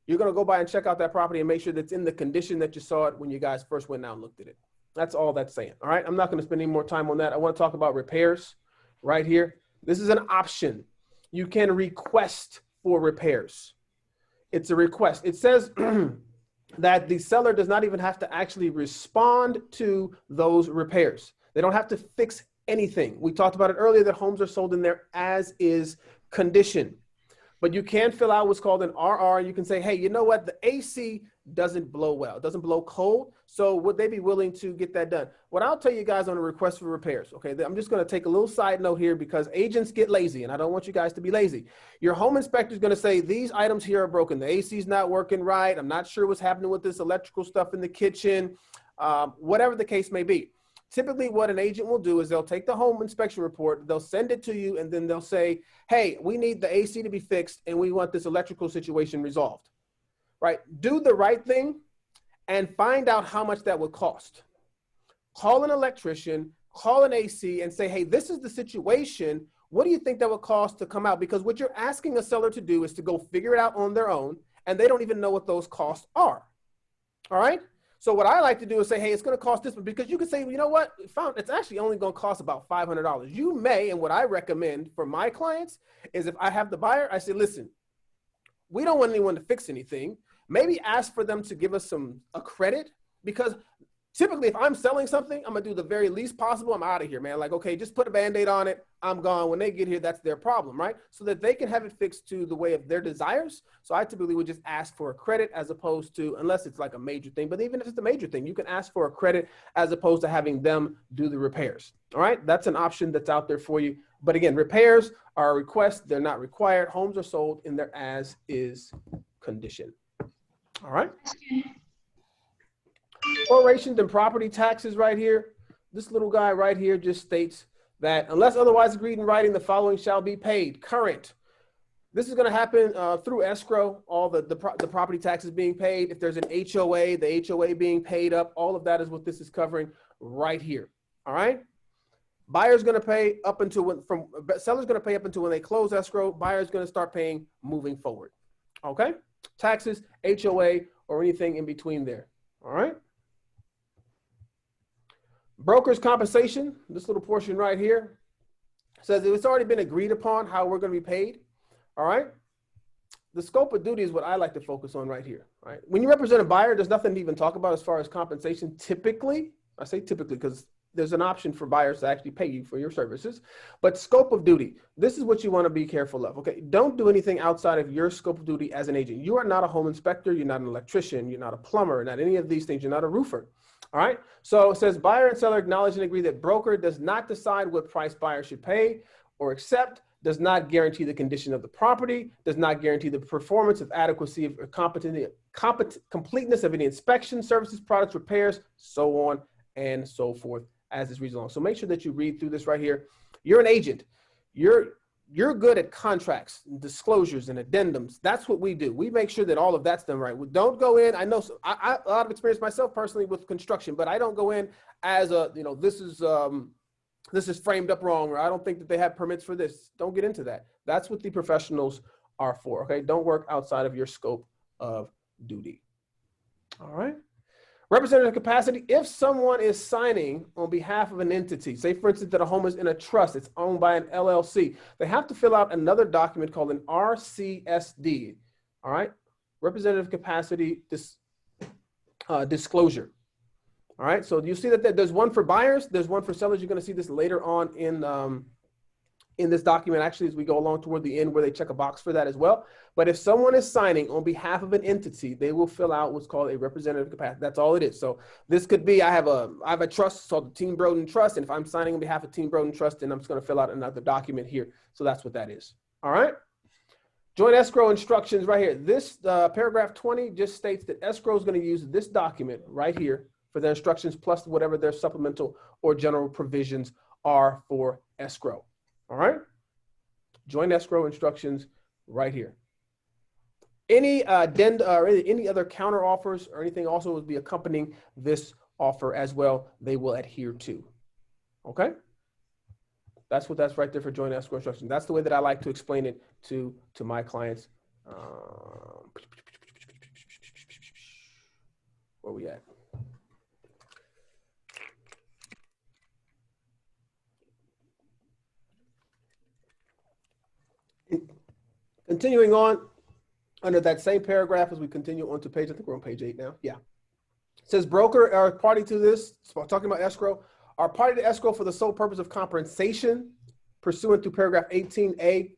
you're going to go by and check out that property and make sure that's in the condition that you saw it when you guys first went out and looked at it. That's all that's saying. All right. I'm not going to spend any more time on that. I want to talk about repairs right here. This is an option. You can request for repairs. It's a request. It says that the seller does not even have to actually respond to those repairs. They don't have to fix anything. We talked about it earlier that homes are sold in their as is condition. But you can fill out what's called an RR. You can say, hey, you know what? The AC doesn't blow well. It doesn't blow cold. So would they be willing to get that done? What I'll tell you guys on a request for repairs, okay, I'm just going to take a little side note here because agents get lazy and I don't want you guys to be lazy. Your home inspector is going to say, these items here are broken. The AC is not working right. I'm not sure what's happening with this electrical stuff in the kitchen, whatever the case may be. Typically what an agent will do is they'll take the home inspection report, they'll send it to you, and then they'll say, hey, we need the AC to be fixed and we want this electrical situation resolved, right? Do the right thing and find out how much that would cost. Call an electrician, call an AC and say, hey, this is the situation. What do you think that would cost to come out? Because what you're asking a seller to do is to go figure it out on their own, and they don't even know what those costs are, all right? So what I like to do is say, hey, it's going to cost this, because you can say, you know what, it's actually only going to cost about $500. You may, and what I recommend for my clients is if I have the buyer, I say, listen, we don't want anyone to fix anything. Maybe ask for them to give us a credit, because typically if I'm selling something, I'm going to do the very least possible. I'm out of here, man. Like, okay, just put a Band-Aid on it. I'm gone. When they get here, that's their problem, right? So that they can have it fixed to the way of their desires. So I typically would just ask for a credit as opposed to, unless it's like a major thing, but even if it's a major thing, you can ask for a credit as opposed to having them do the repairs. All right. That's an option that's out there for you. But again, repairs are a request. They're not required. Homes are sold in their as is condition. All right. Prorations and property taxes right here. This little guy right here just states that unless otherwise agreed in writing, the following shall be paid. Current. This is going to happen through escrow, all the property taxes being paid. If there's an HOA, the HOA being paid up, all of that is what this is covering right here. All right. Buyer's going to pay up until seller's going to pay up until when they close escrow. Buyer's going to start paying moving forward. Okay. Taxes, HOA, or anything in between there. All right. Broker's compensation, this little portion right here, says it's already been agreed upon how we're going to be paid. All right. The scope of duty is what I like to focus on right here. Right. When you represent a buyer, there's nothing to even talk about as far as compensation. Typically, I say typically because there's an option for buyers to actually pay you for your services. But scope of duty, this is what you want to be careful of. Okay. Don't do anything outside of your scope of duty as an agent. You are not a home inspector. You're not an electrician. You're not a plumber, not any of these things. You're not a roofer. All right. So it says buyer and seller acknowledge and agree that broker does not decide what price buyer should pay or accept, does not guarantee the condition of the property, does not guarantee the performance of adequacy of completeness of any inspection, services, products, repairs, so on and so forth as this reads along. So make sure that you read through this right here. You're an agent. You're good at contracts, and disclosures, and addendums. That's what we do. We make sure that all of that's done right. We don't go in. I know I a lot of experience myself personally with construction, but I don't go in as a, you know, this is framed up wrong, or I don't think that they have permits for this. Don't get into that. That's what the professionals are for. Okay. Don't work outside of your scope of duty. All right. Representative capacity, if someone is signing on behalf of an entity, say for instance that a home is in a trust, it's owned by an LLC, they have to fill out another document called an RCSD, all right? Representative capacity disclosure, all right? So you see that there's one for buyers, there's one for sellers. You're gonna see this later on in this document, actually, as we go along toward the end where they check a box for that as well. But if someone is signing on behalf of an entity, they will fill out what's called a representative capacity. That's all it is. So this could be, I have a trust called the Team Broden Trust. And if I'm signing on behalf of Team Broden Trust, then I'm just going to fill out another document here. So that's what that is. All right. Joint escrow instructions right here. This paragraph 20 just states that escrow is going to use this document right here for their instructions, plus whatever their supplemental or general provisions are for escrow. All right. Joint escrow instructions right here. Any addenda or any other counter offers or anything also will be accompanying this offer as well. They will adhere to. Okay. That's right there for joint escrow instructions. That's the way that I like to explain it to my clients. Where we at? Continuing on under that same paragraph as we continue on to page, I think we're on page 8 now. Yeah. It says broker are party to this, talking about escrow, are party to escrow for the sole purpose of compensation pursuant to paragraph 18A.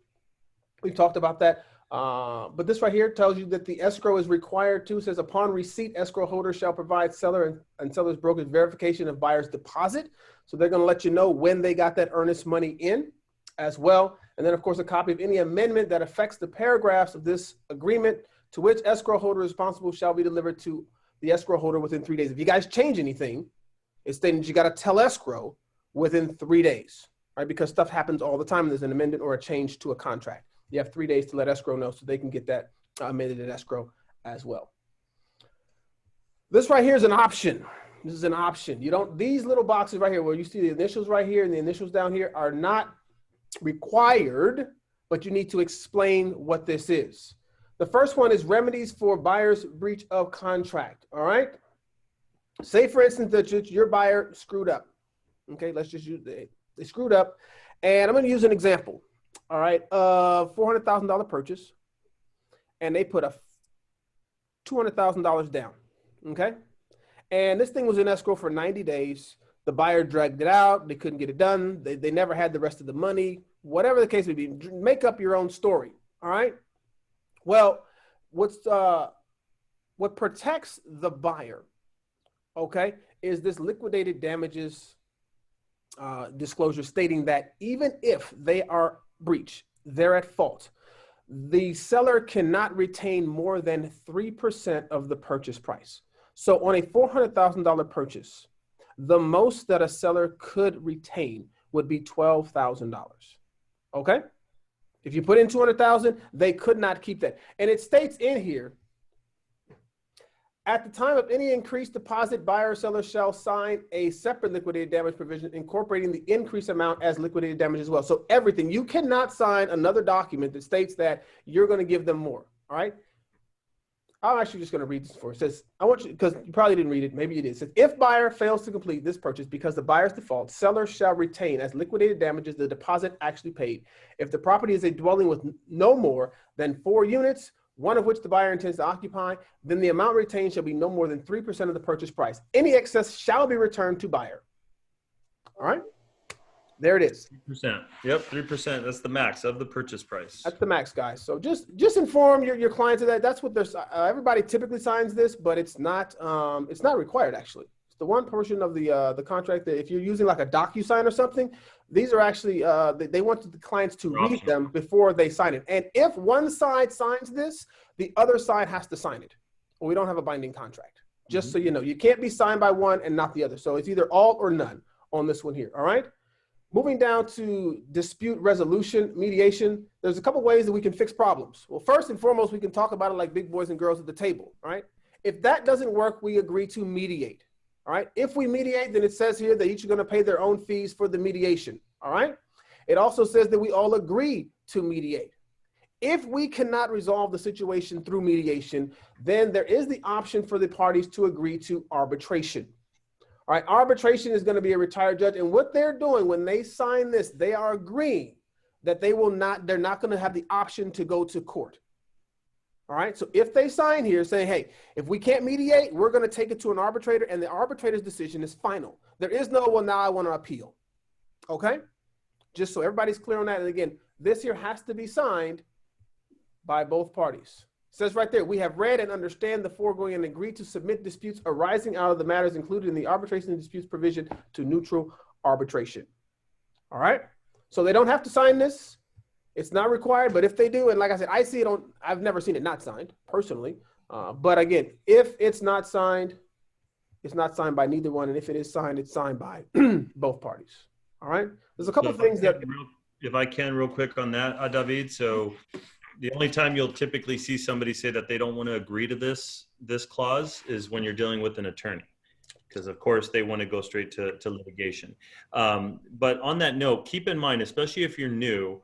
We've talked about that. But this right here tells you that the escrow is required to, says upon receipt, escrow holder shall provide seller and seller's broker's verification of buyer's deposit. So they're going to let you know when they got that earnest money in as well. And then, of course, a copy of any amendment that affects the paragraphs of this agreement to which escrow holder is responsible shall be delivered to the escrow holder within 3 days. If you guys change anything, it's stating that you got to tell escrow within 3 days, right? Because stuff happens all the time. There's an amendment or a change to a contract. You have 3 days to let escrow know so they can get that amended in escrow as well. This right here is an option. This is an option. You don't, these little boxes right here where you see the initials right here and the initials down here are not required, but you need to explain what this is. The first one is remedies for buyer's breach of contract. All right. Say, for instance, that your buyer screwed up. Okay. Let's just use they screwed up. And I'm going to use an example. All right. $400,000 purchase. And they put a $200,000 down. Okay. And this thing was in escrow for 90 days. The buyer dragged it out. They couldn't get it done. They never had the rest of the money. Whatever the case may be, make up your own story. All right. Well, what protects the buyer, okay, is this liquidated damages disclosure stating that even if they are breached, they're at fault, the seller cannot retain more than 3% of the purchase price. So on a $400,000 purchase, the most that a seller could retain would be $12,000. Okay. If you put in 200,000, they could not keep that. And it states in here, at the time of any increased deposit, buyer or seller shall sign a separate liquidated damage provision incorporating the increased amount as liquidated damage as well. So everything, you cannot sign another document that states that you're going to give them more. All right. I'm actually just going to read this for you. It says, I want you, because you probably didn't read it, maybe you did. It says, if buyer fails to complete this purchase because the buyer's default, seller shall retain as liquidated damages the deposit actually paid. If the property is a dwelling with no more than 4 units, one of which the buyer intends to occupy, then the amount retained shall be no more than 3% of the purchase price. Any excess shall be returned to buyer. All right? There it is. 3%. Yep, 3%. That's the max of the purchase price. That's the max, guys. So just inform your clients of that. That's what there's. Everybody typically signs this, but it's not required actually. It's the one portion of the contract that if you're using like a DocuSign or something, these are actually they want the clients to read them before they sign it. And if one side signs this, the other side has to sign it. Or we don't have a binding contract. Just so you know, you can't be signed by one and not the other. So it's either all or none on this one here. All right. Moving down to dispute resolution, mediation, there's a couple ways that we can fix problems. Well, first and foremost, we can talk about it like big boys and girls at the table, all right? If that doesn't work, we agree to mediate, all right? If we mediate, then it says here that each are gonna pay their own fees for the mediation, all right? It also says that we all agree to mediate. If we cannot resolve the situation through mediation, then there is the option for the parties to agree to arbitration. All right, arbitration is going to be a retired judge, and what they're doing when they sign this, they are agreeing that they're not going to have the option to go to court. All right, so if they sign here saying, hey, if we can't mediate, we're going to take it to an arbitrator, and the arbitrator's decision is final. There is no, well, now I want to appeal. Okay, just so everybody's clear on that. And again, this here has to be signed by both parties. It says right there, we have read and understand the foregoing and agree to submit disputes arising out of the matters included in the arbitration and disputes provision to neutral arbitration. All right. So they don't have to sign this. It's not required, but if they do, and like I said, I see it on, I've never seen it not signed personally. But again, if it's not signed by neither one. And if it is signed, it's signed by both parties. All right. There's a couple things that. If I can real quick on that, David. So the only time you'll typically see somebody say that they don't want to agree to this clause is when you're dealing with an attorney, because of course they want to go straight to litigation. But on that note, keep in mind, especially if you're new,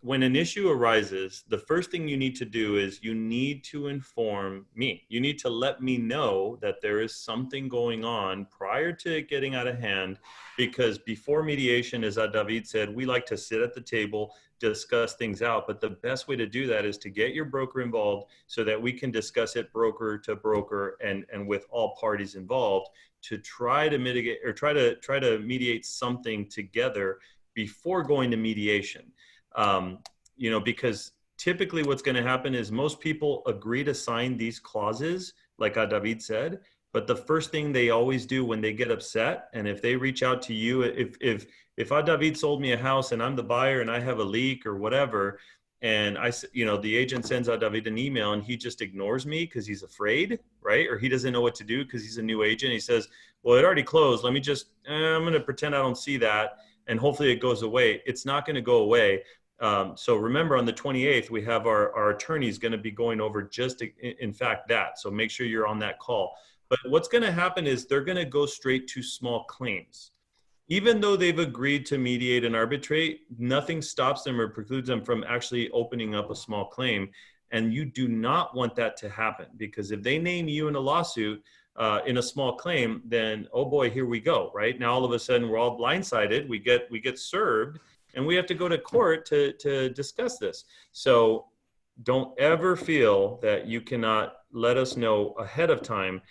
when an issue arises, the first thing you need to do is you need to inform me. You need to let me know that there is something going on prior to it getting out of hand, because before mediation, as David said, we like to sit at the table, discuss things out. But the best way to do that is to get your broker involved so that we can discuss it broker to broker and with all parties involved to try to mitigate or try to mediate something together before going to mediation. Because typically what's going to happen is most people agree to sign these clauses, like David said, but the first thing they always do when they get upset, and if they reach out to you, if David sold me a house and I'm the buyer and I have a leak or whatever, and the agent sends David an email and he just ignores me because he's afraid, right? Or he doesn't know what to do because he's a new agent. He says, well, it already closed. Let me I'm going to pretend I don't see that. And hopefully it goes away. It's not going to go away. So remember, on the 28th, we have our attorneys going to be going over just, in fact, that. So make sure you're on that call. But what's going to happen is they're going to go straight to small claims. Even though they've agreed to mediate and arbitrate, nothing stops them or precludes them from actually opening up a small claim. And you do not want that to happen, because if they name you in a lawsuit, in a small claim, then, oh boy, here we go, right? Now all of a sudden we're all blindsided. We get served, and we have to go to court to discuss this. So don't ever feel that you cannot let us know ahead of time,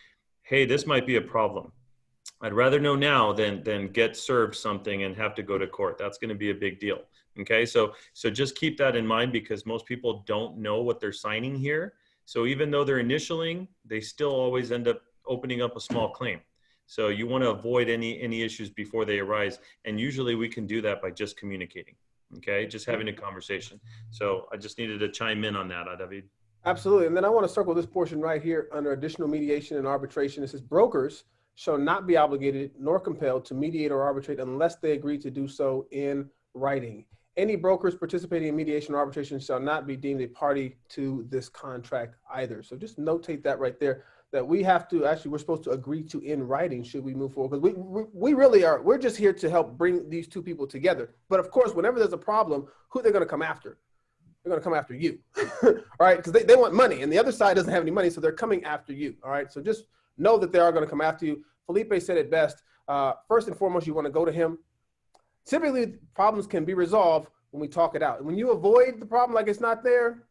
hey, this might be a problem. I'd rather know now than get served something and have to go to court. That's going to be a big deal. Okay, so just keep that in mind, because most people don't know what they're signing here. So even though they're initialing, they still always end up opening up a small claim. So you want to avoid any issues before they arise. And usually we can do that by just communicating, okay? Just having a conversation. So I just needed to chime in on that, David. Absolutely. And then I want to circle this portion right here under additional mediation and arbitration. It says brokers shall not be obligated nor compelled to mediate or arbitrate unless they agree to do so in writing. Any brokers participating in mediation or arbitration shall not be deemed a party to this contract either. So just notate that right there, that we have to, actually, we're supposed to agree to in writing should we move forward. Because we really are, we're just here to help bring these two people together. But of course, whenever there's a problem, who they're going to come after? they're going to come after you. All right, because they want money, and the other side doesn't have any money, so they're coming after you. All right, so just know that they are going to come after you. Felipe said it best. First and foremost, you want to go to him. Typically, problems can be resolved when we talk it out. When you avoid the problem like it's not there,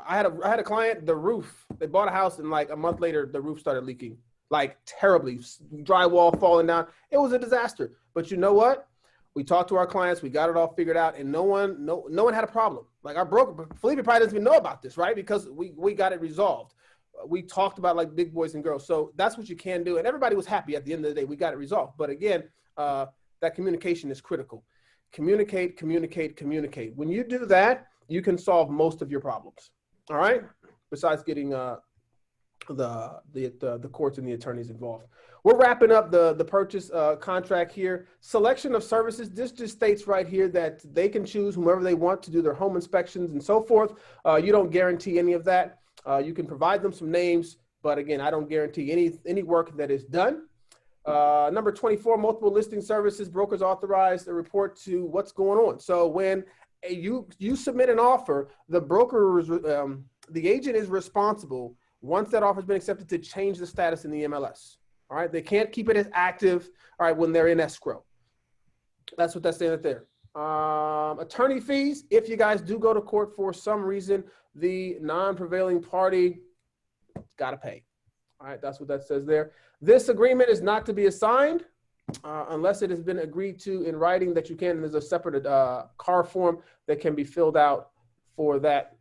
I had a client, the roof, they bought a house, and like a month later, the roof started leaking, like terribly, drywall falling down. It was a disaster. But you know what? We talked to our clients, we got it all figured out, and no one had a problem. Like our broker, Felipe probably doesn't even know about this, right? Because we got it resolved. We talked about like big boys and girls. So that's what you can do. And everybody was happy at the end of the day. We got it resolved. But again, that communication is critical. Communicate, communicate, communicate. When you do that, you can solve most of your problems. All right? Besides getting the courts and the attorneys involved. We're wrapping up the purchase contract here. Selection of services. This just states right here that they can choose whomever they want to do their home inspections and so forth. You don't guarantee any of that. You can provide them some names, but again, I don't guarantee any work that is done. Number 24, multiple listing services. Brokers authorized to report to what's going on. So when you submit an offer, the broker, the agent is responsible once that offer has been accepted to change the status in the MLS. All right, they can't keep it as active. All right, when they're in escrow. That's what that's saying there. Attorney fees. If you guys do go to court for some reason, the non-prevailing party got to pay. All right, that's what that says there. This agreement is not to be assigned unless it has been agreed to in writing that you can. And there's a separate CAR form that can be filled out for that.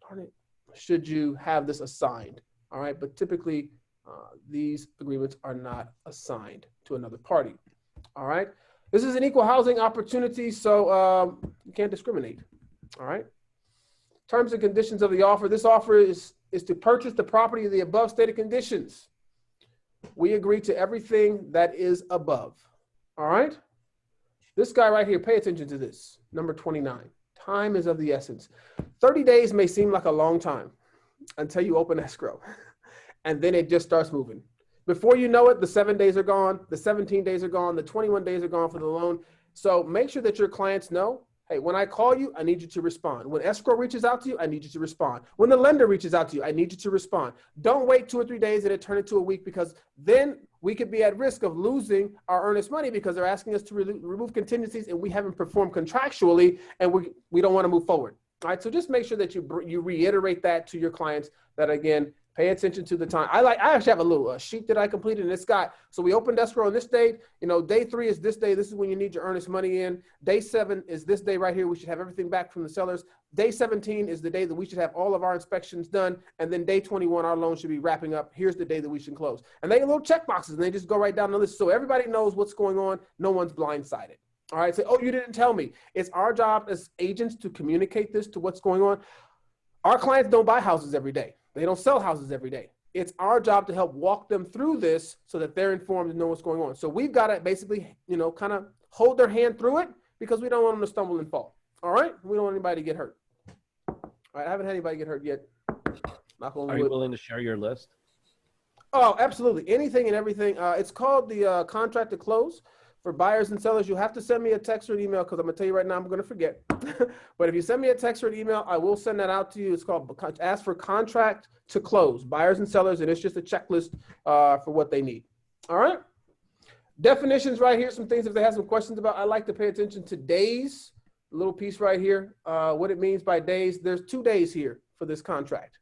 Should you have this assigned? All right, but typically these agreements are not assigned to another party. All right, this is an equal housing opportunity, so you can't discriminate. All right. Terms and conditions of the offer. This offer is to purchase the property of the above stated conditions. We agree to everything that is above. All right. This guy right here, pay attention to this. Number 29. Time is of the essence. 30 days may seem like a long time until you open escrow. And then it just starts moving. Before you know it, the 7 days are gone, the 17 days are gone, the 21 days are gone for the loan. So make sure that your clients know, hey, when I call you, I need you to respond. When escrow reaches out to you, I need you to respond. When the lender reaches out to you, I need you to respond. Don't wait 2 or 3 days and it turn into a week, because then we could be at risk of losing our earnest money because they're asking us to remove contingencies and we haven't performed contractually, and we don't want to move forward. All right, so just make sure that you reiterate that to your clients, that again, pay attention to the time. I actually have a little sheet that I completed, and it's got, so we opened escrow on this date. You know, day 3 is this day. This is when you need your earnest money in. Day 7 is this day right here. We should have everything back from the sellers. Day 17 is the day that we should have all of our inspections done. And then day 21, our loan should be wrapping up. Here's the day that we should close. And they get little check boxes, and they just go right down the list. So everybody knows what's going on. No one's blindsided. All right, say, oh, you didn't tell me. It's our job as agents to communicate this to what's going on. Our clients don't buy houses every day. They don't sell houses every day. It's our job to help walk them through this so that they're informed and know what's going on. So we've got to basically, you know, kind of hold their hand through it, because we don't want them to stumble and fall. All right? We don't want anybody to get hurt. All right, I haven't had anybody get hurt yet. Are you willing to share your list? Oh, absolutely. Anything and everything. It's called the contract to close. For buyers and sellers, you have to send me a text or an email, because I'm going to tell you right now, I'm going to forget. But if you send me a text or an email, I will send that out to you. It's called Ask for Contract to Close, buyers and sellers, and it's just a checklist for what they need. All right? Definitions right here, some things if they have some questions about. I like to pay attention to days, a little piece right here, what it means by days. There's 2 days here for this contract.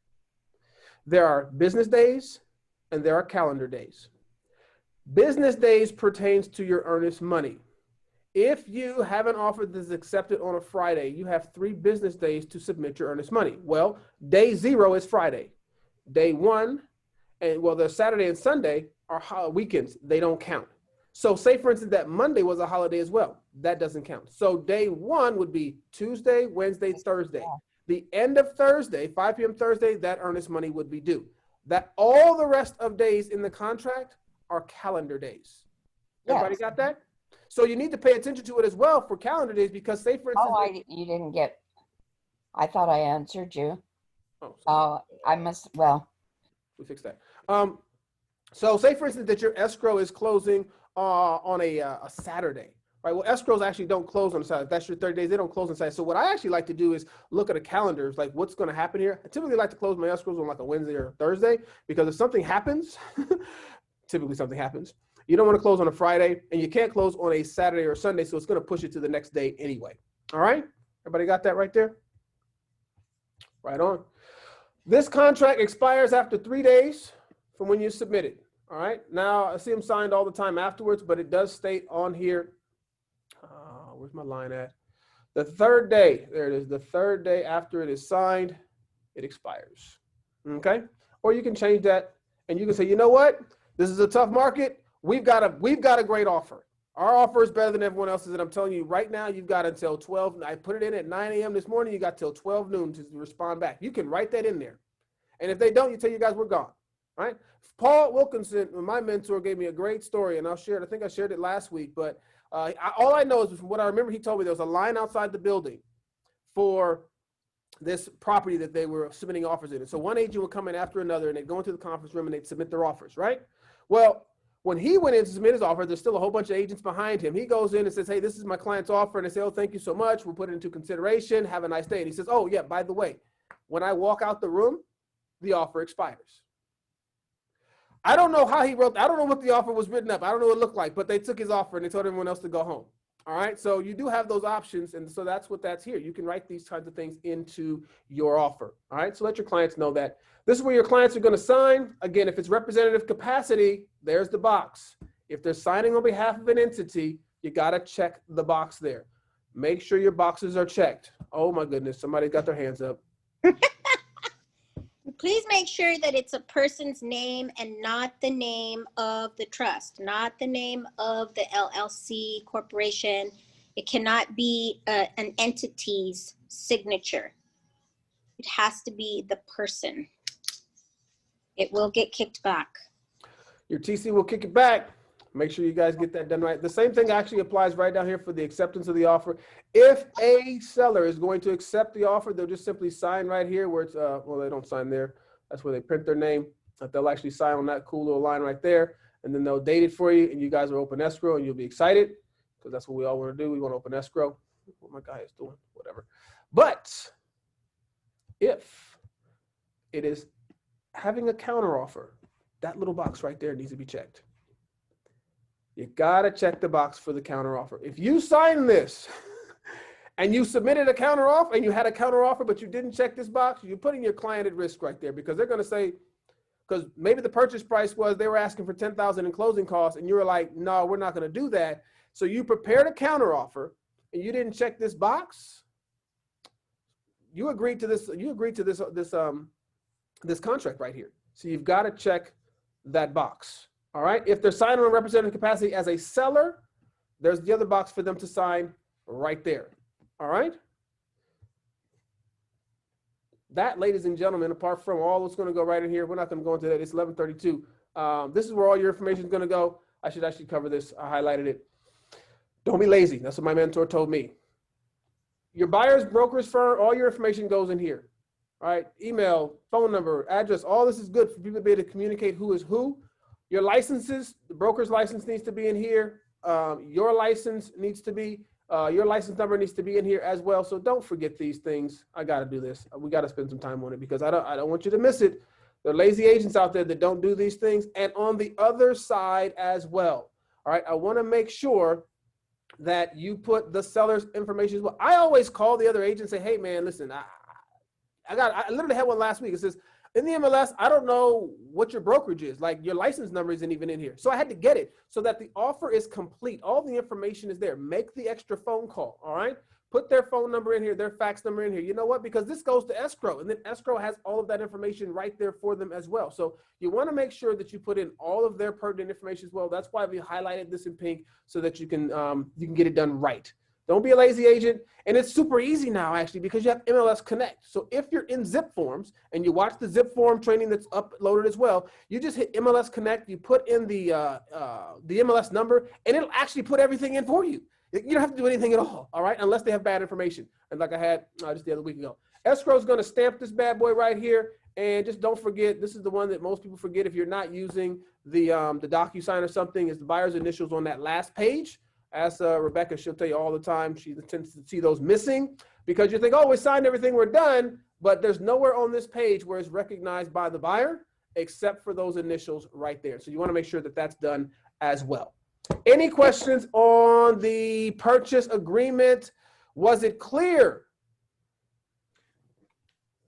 There are business days and there are calendar days. Business days pertains to your earnest money. If you have an offer that's accepted on a Friday, you have 3 business days to submit your earnest money. Well, day 0 is Friday. Day 1, and well, the Saturday and Sunday are weekends. They don't count. So say, for instance, that Monday was a holiday as well. That doesn't count. So day 1 would be Tuesday, Wednesday, Thursday. The end of Thursday, 5 p.m. Thursday, that earnest money would be due. That all the rest of days in the contract are calendar days. Everybody got that? So you need to pay attention to it as well for calendar days, because say, for instance, you didn't get, I thought I answered you. Oh, I must, well. we fixed that. So say, for instance, that your escrow is closing on a Saturday, right? Well, escrows actually don't close on the side. If that's your 30 days, they don't close on the side. So what I actually like to do is look at a calendar, like what's going to happen here. I typically like to close my escrows on like a Wednesday or a Thursday, because if something happens, typically something happens, you don't want to close on a Friday, and you can't close on a Saturday or Sunday, so it's going to push it to the next day anyway. All right? Everybody got that right there? Right on. This contract expires after 3 days from when you submit it. All right? Now, I see them signed all the time afterwards, but it does state on here, where's my line at? The third day, there it is, the third day after it is signed, it expires. Okay? Or you can change that, and you can say, you know what? This is a tough market. We've got a great offer. Our offer is better than everyone else's, and I'm telling you right now, you've got until 12. I put it in at 9 a.m. this morning. You got till 12 noon to respond back. You can write that in there. And if they don't, you tell you guys we're gone. Right? Paul Wilkinson, my mentor, gave me a great story, and I'll share it. I think I shared it last week, but all I know is from what I remember, he told me there was a line outside the building for this property that they were submitting offers in. And so one agent would come in after another, and they'd go into the conference room and they'd submit their offers, right? Well, when he went in to submit his offer, there's still a whole bunch of agents behind him. He goes in and says, hey, this is my client's offer. And they say, oh, thank you so much. We'll put it into consideration. Have a nice day. And he says, oh, yeah, by the way, when I walk out the room, the offer expires. I don't know how he wrote, I don't know what the offer was written up. I don't know what it looked like, but they took his offer and they told everyone else to go home. All right, so you do have those options, and so that's what that's here. You can write these kinds of things into your offer. All right, so let your clients know that. This is where your clients are going to sign. Again, if it's representative capacity, there's the box. If they're signing on behalf of an entity, you got to check the box there. Make sure your boxes are checked. Oh my goodness, somebody got their hands up. Please make sure that it's a person's name and not the name of the trust, not the name of the LLC corporation. It cannot be an entity's signature. It has to be the person. It will get kicked back. Your TC will kick it back. Make sure you guys get that done right. The same thing actually applies right down here for the acceptance of the offer. If a seller is going to accept the offer, they'll just simply sign right here where it's, well, they don't sign there. That's where they print their name. But they'll actually sign on that cool little line right there. And then they'll date it for you, and you guys will open escrow, and you'll be excited because that's what we all want to do. We want to open escrow. What my guy is doing, whatever. But if it is having a counteroffer, that little box right there needs to be checked. You gotta check the box for the counteroffer. If you sign this and you submitted a counteroffer and you had a counteroffer, but you didn't check this box, you're putting your client at risk right there, because they're gonna say, because maybe the purchase price was they were asking for $10,000 in closing costs, and you were like, no, we're not gonna do that. So you prepared a counteroffer and you didn't check this box. You agreed to this. You agreed to this contract right here. So you've got to check that box. All right. If they're signing on representative capacity as a seller, there's the other box for them to sign right there. All right. That, ladies and gentlemen, apart from all that's going to go right in here, we're not going to go into that. It's 11:32. This is where all your information is going to go. I should actually cover this. I highlighted it. Don't be lazy. That's what my mentor told me. Your buyer's broker's firm, all your information goes in here. All right. Email, phone number, address, all this is good for people to be able to communicate who is who. Your licenses, the broker's license needs to be in here. Your license needs to be, your license number needs to be in here as well. So don't forget these things. I got to do this. We got to spend some time on it because I don't want you to miss it. There are lazy agents out there that don't do these things. And on the other side as well. All right. I want to make sure that you put the seller's information as well. I always call the other agent and say, hey man, listen, I literally had one last week. It says, in the MLS, I don't know what your brokerage is. Like your license number isn't even in here. So I had to get it so that the offer is complete. All the information is there. Make the extra phone call, all right? Put their phone number in here, their fax number in here. You know what? Because this goes to escrow, and then escrow has all of that information right there for them as well. So you want to make sure that you put in all of their pertinent information as well. That's why we highlighted this in pink so that you can get it done right. Don't be a lazy agent. And it's super easy now, actually, because you have MLS Connect. So if you're in Zip Forms and you watch the Zip Form training that's uploaded as well, you just hit MLS Connect, you put in the MLS number, and it'll actually put everything in for you. You don't have to do anything at all right, unless they have bad information. And like I had just the other week ago. Escrow is going to stamp this bad boy right here. And just don't forget, this is the one that most people forget if you're not using the DocuSign or something, is the buyer's initials on that last page. Ask Rebecca, she'll tell you all the time. She tends to see those missing because you think, oh, we signed everything, we're done. But there's nowhere on this page where it's recognized by the buyer except for those initials right there. So you want to make sure that that's done as well. Any questions on the purchase agreement? Was it clear?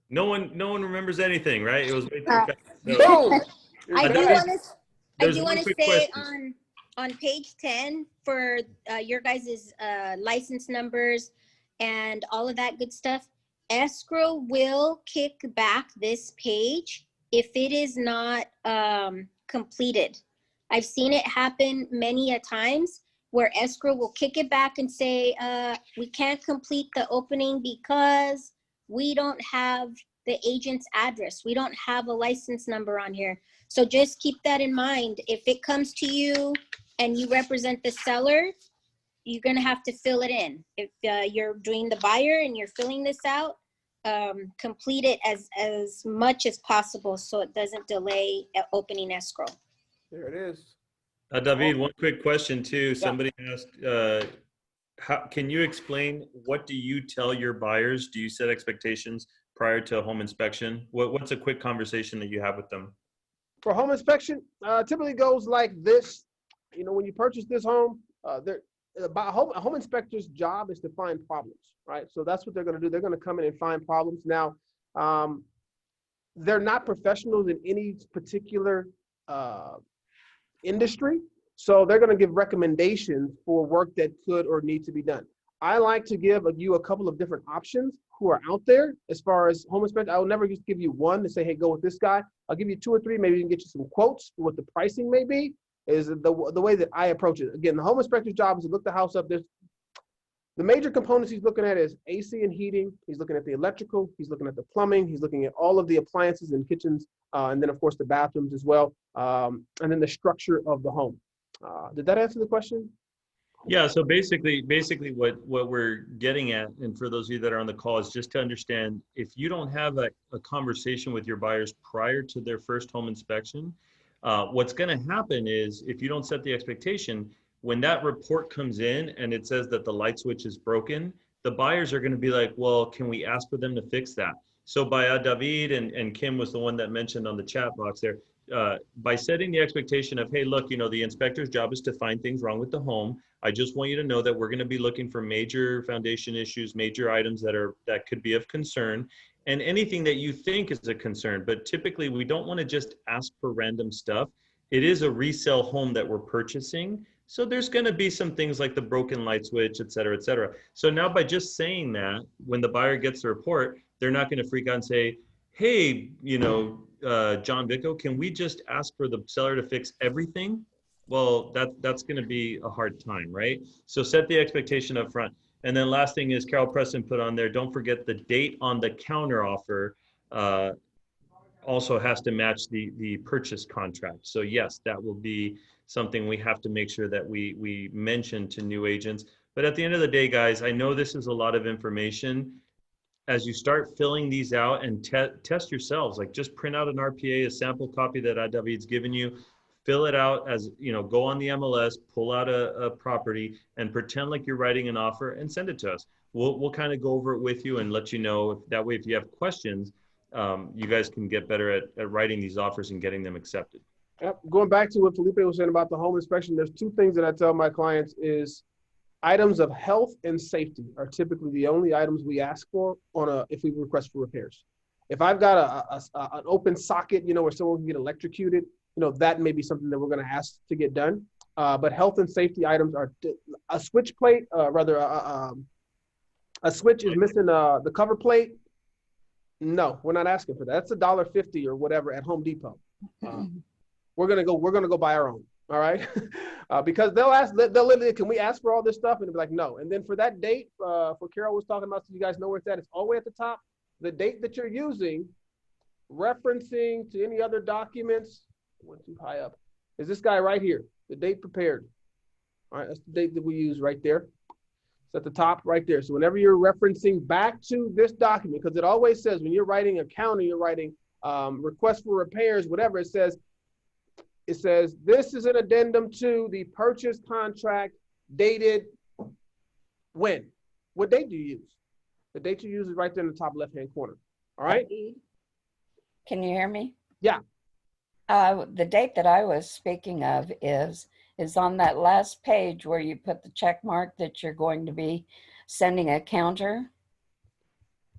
No one remembers anything, right? It was way too fast. Boom. I do There's- want to. I there's do one want to quick say question. on page 10 for your guys' license numbers and all of that good stuff. Escrow will kick back this page if it is not completed. I've seen it happen many a times where escrow will kick it back and say, we can't complete the opening because we don't have the agent's address. We don't have a license number on here. So just keep that in mind. If it comes to you and you represent the seller, you're gonna have to fill it in. If you're doing the buyer and you're filling this out, complete it as much as possible so it doesn't delay opening escrow. There it is. David, one quick question too. Somebody asked, can you explain, what do you tell your buyers? Do you set expectations prior to a home inspection? What's a quick conversation that you have with them? For home inspection, typically goes like this. You know, when you purchase this home, a home inspector's job is to find problems, right? So that's what they're going to do. They're going to come in and find problems. Now, they're not professionals in any particular industry, so they're going to give recommendations for work that could or need to be done. I like to give you a couple of different options who are out there as far as home inspection. I will never just give you one to say, hey, go with this guy. I'll give you 2 or 3, maybe you can get you some quotes for what the pricing may be, is the way that I approach it. Again, the home inspector's job is to look the house up. There's the major components he's looking at is AC and heating. He's looking at the electrical. He's looking at the plumbing. He's looking at all of the appliances and kitchens, and then of course the bathrooms as well, and then the structure of the home. Did that answer the question? Yeah, so basically what we're getting at, and for those of you that are on the call, is just to understand, if you don't have a conversation with your buyers prior to their first home inspection, what's going to happen is, if you don't set the expectation, when that report comes in and it says that the light switch is broken, the buyers are going to be like, well, can we ask for them to fix that? So by David and Kim was the one that mentioned on the chat box there, by setting the expectation of, hey, look, you know, the inspector's job is to find things wrong with the home. I just want you to know that we're going to be looking for major foundation issues, major items that could be of concern, and anything that you think is a concern. But typically we don't want to just ask for random stuff. It is a resale home that we're purchasing. So there's going to be some things like the broken light switch, et cetera, et cetera. So now by just saying that, when the buyer gets the report, they're not going to freak out and say, hey, you know, John Vicco, can we just ask for the seller to fix everything? Well, that's going to be a hard time, right? So set the expectation up front. And then last thing is, Carol Preston put on there, don't forget the date on the counter offer also has to match the purchase contract. So yes, that will be something we have to make sure that we mention to new agents. But at the end of the day, guys, I know this is a lot of information. As you start filling these out and test yourselves, like just print out an RPA, a sample copy that David's given you, fill it out as, you know, go on the MLS, pull out a property and pretend like you're writing an offer and send it to us. We'll kind of go over it with you and let you know. That way, if you have questions, you guys can get better at writing these offers and getting them accepted. Yep. Going back to what Felipe was saying about the home inspection, there's 2 things that I tell my clients is items of health and safety are typically the only items we ask for if we request for repairs. If I've got an open socket, you know, where someone can get electrocuted, you know, that may be something that we're going to ask to get done. But health and safety items are a switch plate, a switch is missing the cover plate. No, we're not asking for that. That's $1.50 or whatever at Home Depot. We're gonna go buy our own. All right, because they'll literally, can we ask for all this stuff? And they'll be like, no. And then for that date, for Carol was talking about, so you guys know where it's at. It's all the way at the top. The date that you're using, referencing to any other documents, went too high up, is this guy right here. The date prepared. All right, that's the date that we use right there. It's at the top right there. So whenever you're referencing back to this document, because it always says when you're writing a counter, you're writing request for repairs, whatever, it says this is an addendum to the purchase contract dated when? What date do you use? The date you use is right there in the top left-hand corner. All right? Can you hear me? Yeah. The date that I was speaking of is on that last page where you put the check mark that you're going to be sending a counter.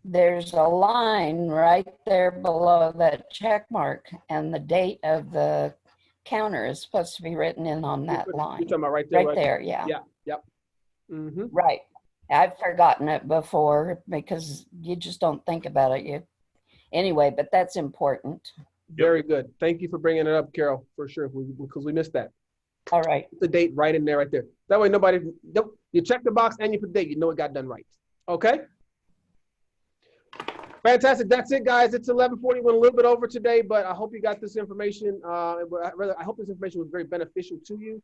There's a line right there below that check mark, and the date of the counter is supposed to be written in on that line. You're talking about right there? Right there, yeah. Yeah, yep. Mm-hmm. Right. I've forgotten it before because you just don't think about it. Anyway, but that's important. Very good. Thank you for bringing it up, Carol, for sure, because we missed that. All right. The date right in there, right there. That way nobody, you check the box and you put the date, you know it got done right. Okay? Fantastic. That's it, guys. It's 11:40. Went a little bit over today, but I hope you got this information. I hope this information was very beneficial to you.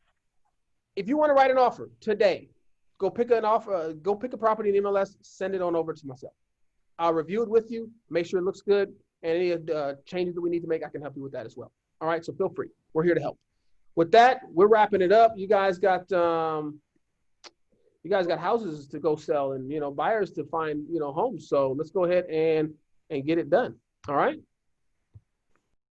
If you want to write an offer today, go pick an offer, go pick a property in MLS, send it on over to myself. I'll review it with you, make sure it looks good, and any changes that we need to make, I can help you with that as well. All right, so feel free. We're here to help. With that, we're wrapping it up. You guys got houses to go sell and buyers to find homes. So let's go ahead and get it done. All right.